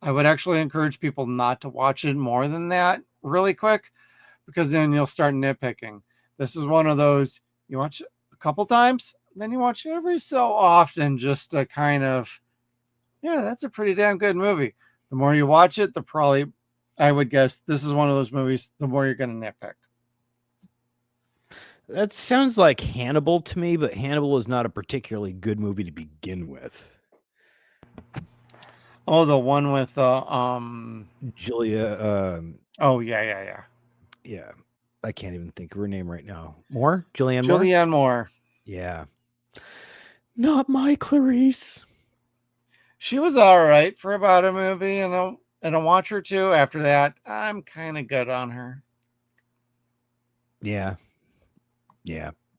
I would actually encourage people not to watch it more than that really quick because then you'll start nitpicking. This is one of those you watch it a couple times, then you watch it every so often just to kind of, yeah, that's a pretty damn good movie. The more you watch it, I would guess this is one of those movies, the more you're going to nitpick. That sounds like Hannibal to me, but Hannibal is not a particularly good movie to begin with. Oh, the one with Julia. Oh yeah. Yeah, I can't even think of her name right now. Julianne Moore. Yeah, not my Clarice. She was all right for about a movie and a watch or two. After that, I'm kind of good on her. Yeah.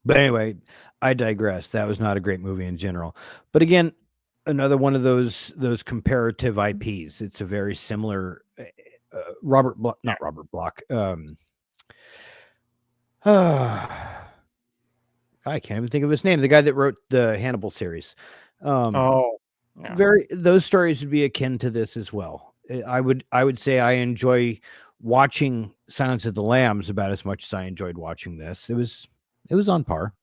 But anyway, I digress. That was not a great movie in general. But again, another one of those comparative IPs. It's a very similar Robert Bloch. I can't even think of his name. The guy that wrote the Hannibal series. Those stories would be akin to this as well. I would say I enjoy watching Silence of the Lambs about as much as I enjoyed watching this. It was on par.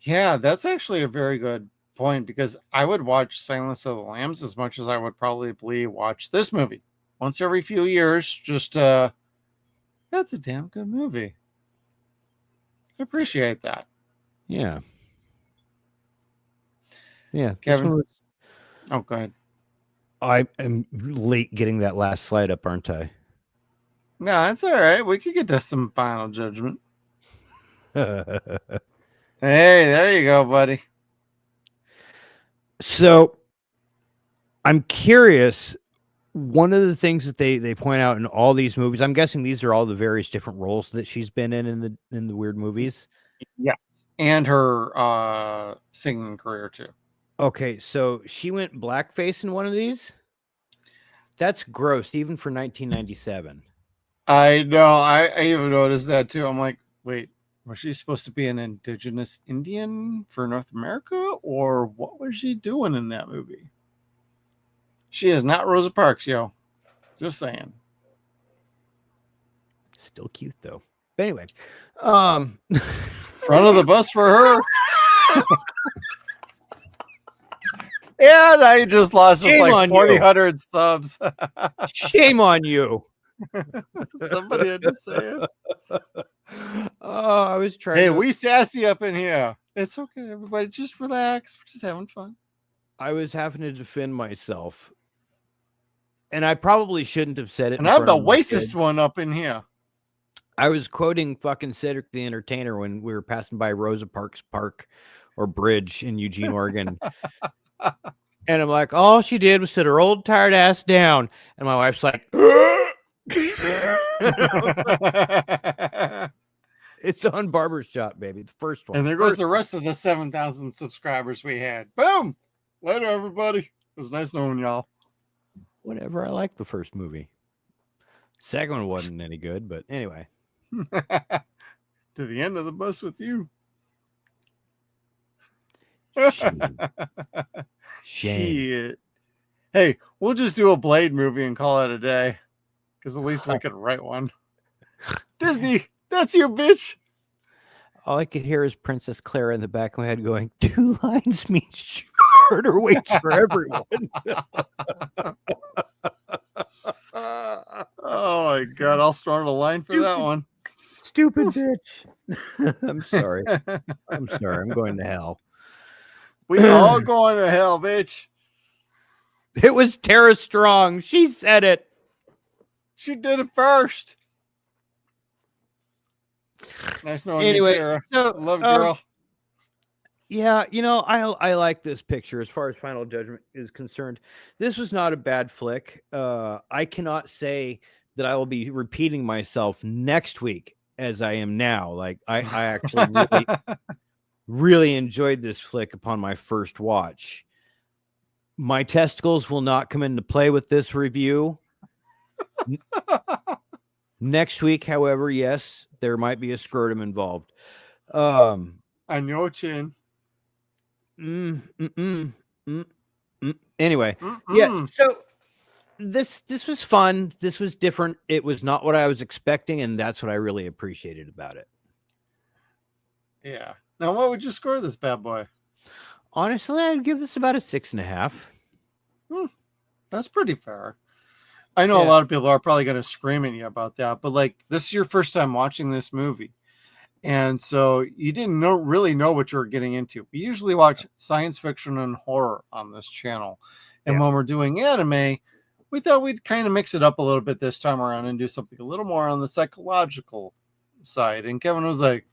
Yeah, that's actually a very good point because I would watch Silence of the Lambs as much as I would probably watch this movie once every few years. Just that's a damn good movie. I appreciate that. Yeah. Kevin. Oh, go ahead. I am late getting that last slide up, aren't I? No, it's all right. We could get to some final judgment. there you go, buddy. So I'm curious. One of the things that they point out in all these movies, I'm guessing these are all the various different roles that she's been in the weird movies. Yes. And her singing career too. Okay, so she went blackface in one of these. That's gross, even for 1997. I know. I even noticed that too. I'm like, wait, was she supposed to be an indigenous Indian for North America, or what was she doing in that movie? She is not Rosa Parks, yo. Just saying. Still cute though. But anyway, front of the bus for her. And I just lost like 4,000 subs. Shame on you. Somebody had to say it. Oh, I was trying. Hey, we sassy up in here. It's okay, everybody. Just relax. We're just having fun. I was having to defend myself. And I probably shouldn't have said it. And I'm the racist one up in here. I was quoting fucking Cedric the Entertainer when we were passing by Rosa Parks Park or Bridge in Eugene, Oregon. And I'm like, all she did was sit her old tired ass down. And my wife's like, it's on Barbershop, baby. The first one. And there goes the rest of the 7,000 subscribers we had. Boom. Later, everybody. It was nice knowing y'all. Whatever. I liked the first movie. Second one wasn't any good, but anyway. To the end of the bus with you. Shit. Hey, we'll just do a Blade movie and call it a day. Because at least we could write one. Disney, that's you, bitch. All I could hear is Princess Clara in the back of my head going, 2 lines means shorter waits for everyone. Oh my God, I'll start a line for that one. Stupid bitch. I'm sorry. I'm going to hell. We all going to hell, bitch. It was Tara Strong. She said it. She did it first. Nice knowing you, Tara. So, love girl. Yeah, I like this picture as far as Final Judgment is concerned. This was not a bad flick. I cannot say that I will be repeating myself next week as I am now. Like I actually really enjoyed this flick upon my first watch. My testicles will not come into play with this review. Next week, however, yes, there might be a scrotum involved. On your chin. Anyway, yeah. So this was fun. This was different. It was not what I was expecting, and that's what I really appreciated about it. Yeah. Now, what would you score this bad boy? Honestly, I'd give this about a 6.5. That's pretty fair. I know a lot of people are probably going to scream at you about that, but like, this is your first time watching this movie. And so you didn't really know what you were getting into. We usually watch science fiction and horror on this channel. And when we're doing anime, we thought we'd kind of mix it up a little bit this time around and do something a little more on the psychological side. And Kevin was like,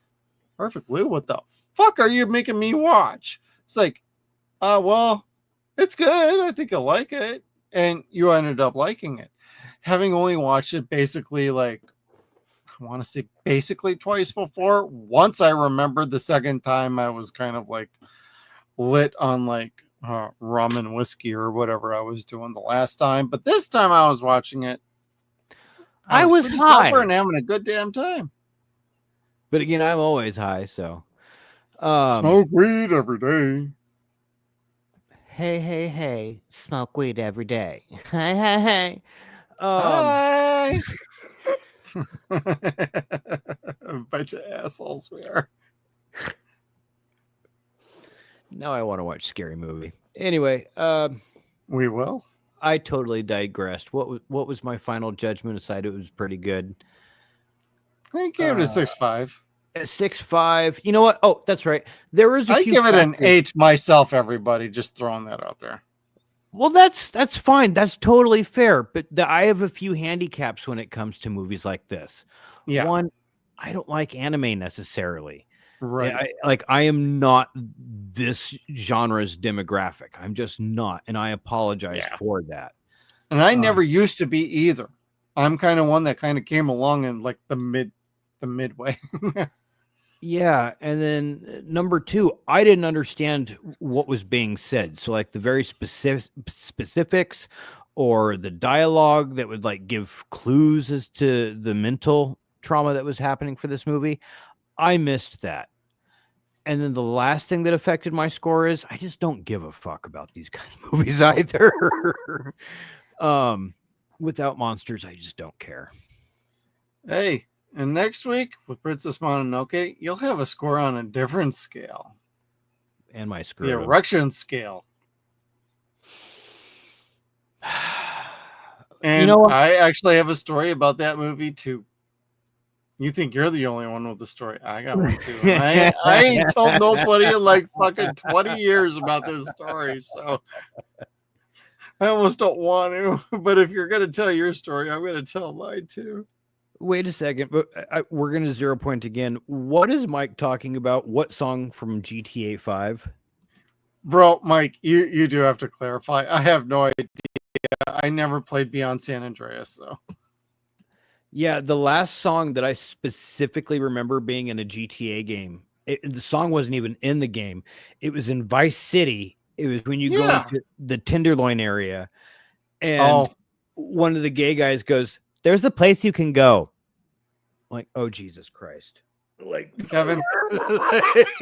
perfect, Lou, what the fuck are you making me watch? It's like, well, it's good. I think you'll like it. And you ended up liking it. Having only watched it basically like, I want to say basically twice before. Once I remembered the second time I was kind of like lit on like rum and whiskey or whatever I was doing the last time. But this time I was watching it. I was high and having a good damn time. But again, I'm always high, so smoke weed every day. Hey, smoke weed every day. Hey. Hi. A bunch of assholes we are. Now I want to watch Scary Movie. Anyway, we will. I totally digressed. What was my final judgment aside? It was pretty good. I gave it a 6.5. 6.5. You know what? Oh, that's right. There was I give it an 8 myself, everybody. Just throwing that out there. Well, that's fine. That's totally fair. But I have a few handicaps when it comes to movies like this. Yeah. One, I don't like anime necessarily. Right. I am not this genre's demographic. I'm just not, and I apologize for that. And I never used to be either. I'm kind of one that kind of came along in like the midway. Yeah, and then number two, I didn't understand what was being said. So like the very specifics or the dialogue that would like give clues as to the mental trauma that was happening for this movie, I missed that. And then the last thing that affected my score is I just don't give a fuck about these kind of movies either. Without monsters, I just don't care. Hey, and next week with Princess Mononoke, you'll have a score on a different scale. And my The scrotum. erection scale. And you know what? I actually have a story about that movie too. You think you're the only one with the story? I got one too. I ain't told nobody in like fucking 20 years about this story, so I almost don't want to. But if you're gonna tell your story, I'm gonna tell mine too. Wait a second, but we're gonna 0 point again. What is Mike talking about? What song from GTA 5? Bro, Mike, you do have to clarify. I have no idea. I never played Beyond San Andreas, so. Yeah, the last song that I specifically remember being in a GTA game, the song wasn't even in the game. It was in Vice City. It was when you go into the Tenderloin area, and one of the gay guys goes, "There's a place you can go." Like, oh Jesus Christ! Like Kevin,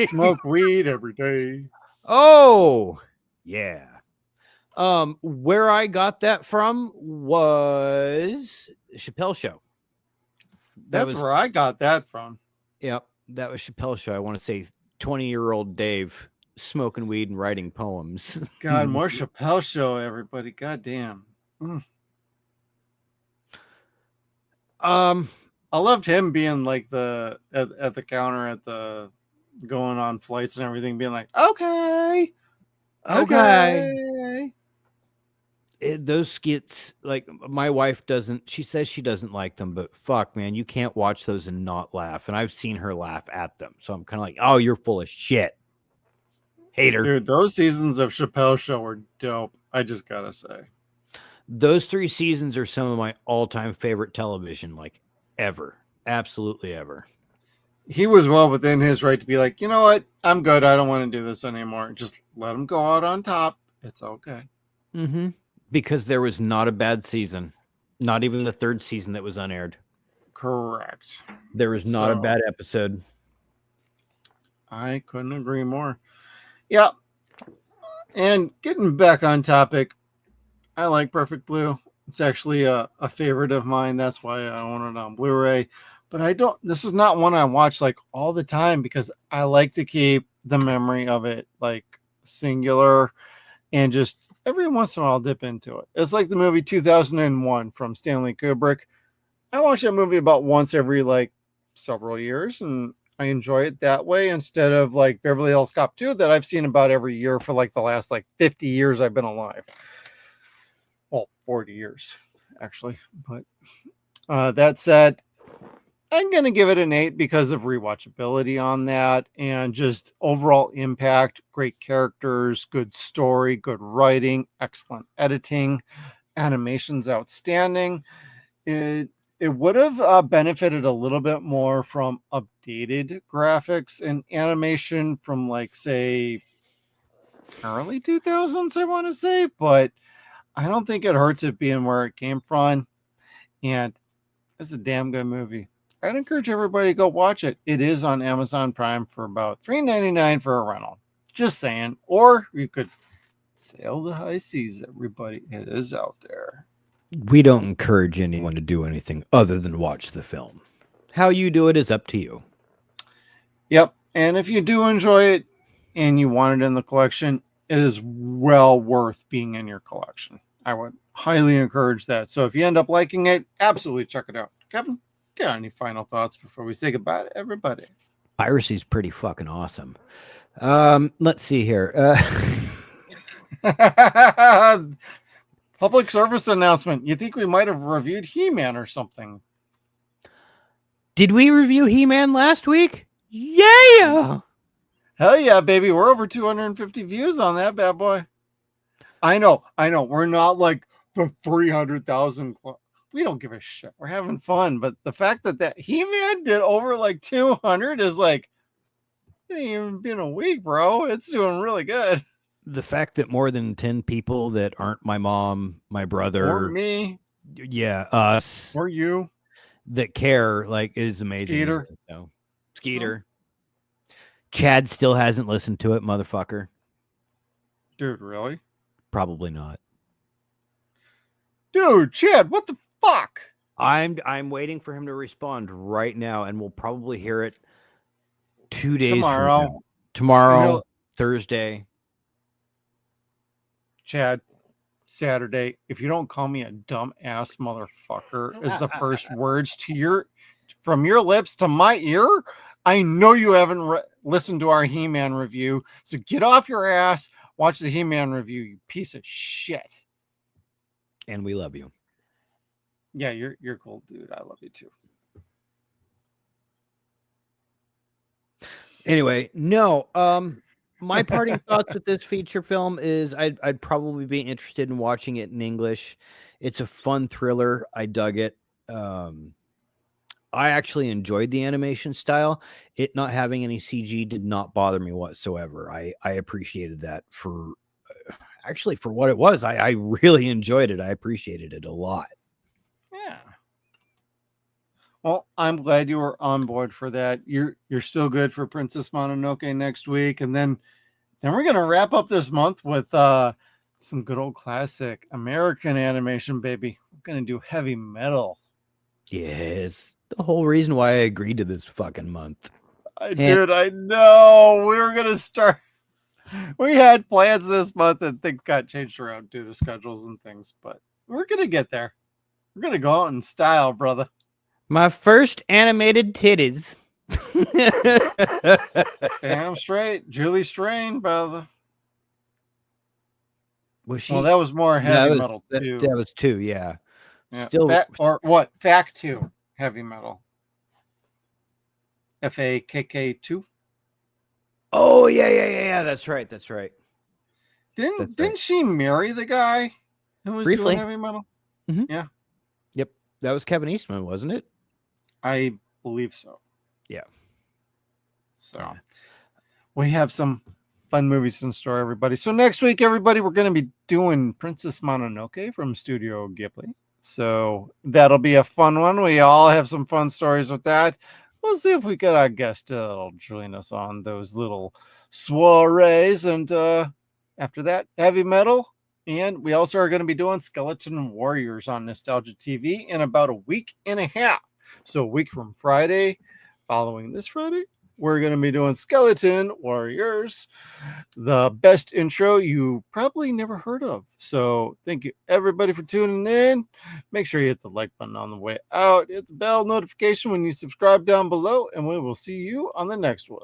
smoke weed every day. Oh yeah. Where I got that from was Chappelle Show. That's where I got that from. Yep, that was Chappelle Show. I want to say 20-year-old Dave smoking weed and writing poems. God, more Chappelle Show, everybody. God damn. I loved him being like at the counter at the going on flights and everything, being like, okay. Those skits, like my wife doesn't, she says she doesn't like them, but fuck, man, you can't watch those and not laugh. And I've seen her laugh at them. So I'm kind of like, oh, you're full of shit. Hater. Dude, those seasons of Chappelle Show were dope. I just gotta say. Those 3 seasons are some of my all-time favorite television, like ever. Absolutely ever. He was well within his right to be like, you know what? I'm good. I don't want to do this anymore. Just let him go out on top. It's okay. Mm-hmm. Because there was not a bad season. Not even the 3rd season that was unaired. Correct. There was not a bad episode. I couldn't agree more. Yeah. And getting back on topic, I like Perfect Blue. It's actually a favorite of mine. That's why I own it on Blu-ray. But this is not one I watch like all the time because I like to keep the memory of it like singular and just every once in a while dip into it. It's like the movie 2001 from Stanley Kubrick. I watch that movie about once every like several years and I enjoy it that way instead of like Beverly Hills Cop 2 that I've seen about every year for like the last like 50 years I've been alive. Well, 40 years actually. But that said, I'm going to give it an 8 because of rewatchability on that and just overall impact, great characters, good story, good writing, excellent editing, animation's outstanding. It would have benefited a little bit more from updated graphics and animation from like, say, early 2000s, I want to say, but I don't think it hurts it being where it came from. And it's a damn good movie. I'd encourage everybody to go watch it. It is on Amazon Prime for about $3.99 for a rental. Just saying. Or you could sail the high seas, everybody. It is out there. We don't encourage anyone to do anything other than watch the film. How you do it is up to you. Yep. And if you do enjoy it and you want it in the collection, it is well worth being in your collection. I would highly encourage that. So if you end up liking it, absolutely check it out. Kevin? Got any final thoughts before we say goodbye to everybody? Piracy is pretty fucking awesome. Let's see here. Public service announcement. You think we might have reviewed He-Man or something? Did we review He-Man last week? Yeah. Hell yeah, baby. We're over 250 views on that bad boy. I know. We're not like the 300,000. We don't give a shit. We're having fun. But the fact that He-Man did over like 200 is like, it ain't even been a week, bro. It's doing really good. The fact that more than 10 people that aren't my mom, my brother, or me, us, or you, that care, like, is amazing. Skeeter. So, Skeeter. Chad still hasn't listened to it, motherfucker. Dude, really? Probably not. Dude, Chad, what the fuck? I'm waiting for him to respond right now, and we'll probably hear it 2 days tomorrow. from now. Tomorrow, Thursday. Chad, Saturday. If you don't call me a dumb ass motherfucker, is the first words from your lips to my ear. I know you haven't listened to our He-Man review, so get off your ass, watch the He-Man review, you piece of shit. And we love you. Yeah, you're cool, dude. I love you too. Anyway, no. My parting thoughts with this feature film is I'd probably be interested in watching it in English. It's a fun thriller. I dug it. I actually enjoyed the animation style. It not having any CG did not bother me whatsoever. I appreciated that for what it was. I really enjoyed it. I appreciated it a lot. Yeah. Well, I'm glad you were on board for that. You're still good for Princess Mononoke next week, and then we're gonna wrap up this month with some good old classic American animation, baby. We're gonna do Heavy Metal. Yes, the whole reason why I agreed to this fucking month. Dude, I know we were gonna start. We had plans this month, and things got changed around due to schedules and things, but we're gonna get there. We're gonna go out in style, brother. My first animated titties. Damn straight, Julie Strain, brother. Was she? Well, that was more Heavy Metal too. That was 2, yeah. Still, Fact 2 Heavy Metal. FAKK2. Oh yeah. That's right. Didn't she marry the guy who was briefly doing Heavy Metal? Mm-hmm. Yeah. Yep. That was Kevin Eastman, wasn't it? I believe so. Yeah. So we have some fun movies in store, everybody. So next week, everybody, we're going to be doing Princess Mononoke from Studio Ghibli. So that'll be a fun one. We all have some fun stories with that. We'll see if we get our guest that'll join us on those little soirees. And after that, Heavy Metal. And we also are going to be doing Skeleton Warriors on Nostalgia TV in about a week and a half. So a week from Friday, following this Friday, we're going to be doing Skeleton Warriors, the best intro you probably never heard of. So thank you, everybody, for tuning in. Make sure you hit the like button on the way out. Hit the bell notification when you subscribe down below, and we will see you on the next one.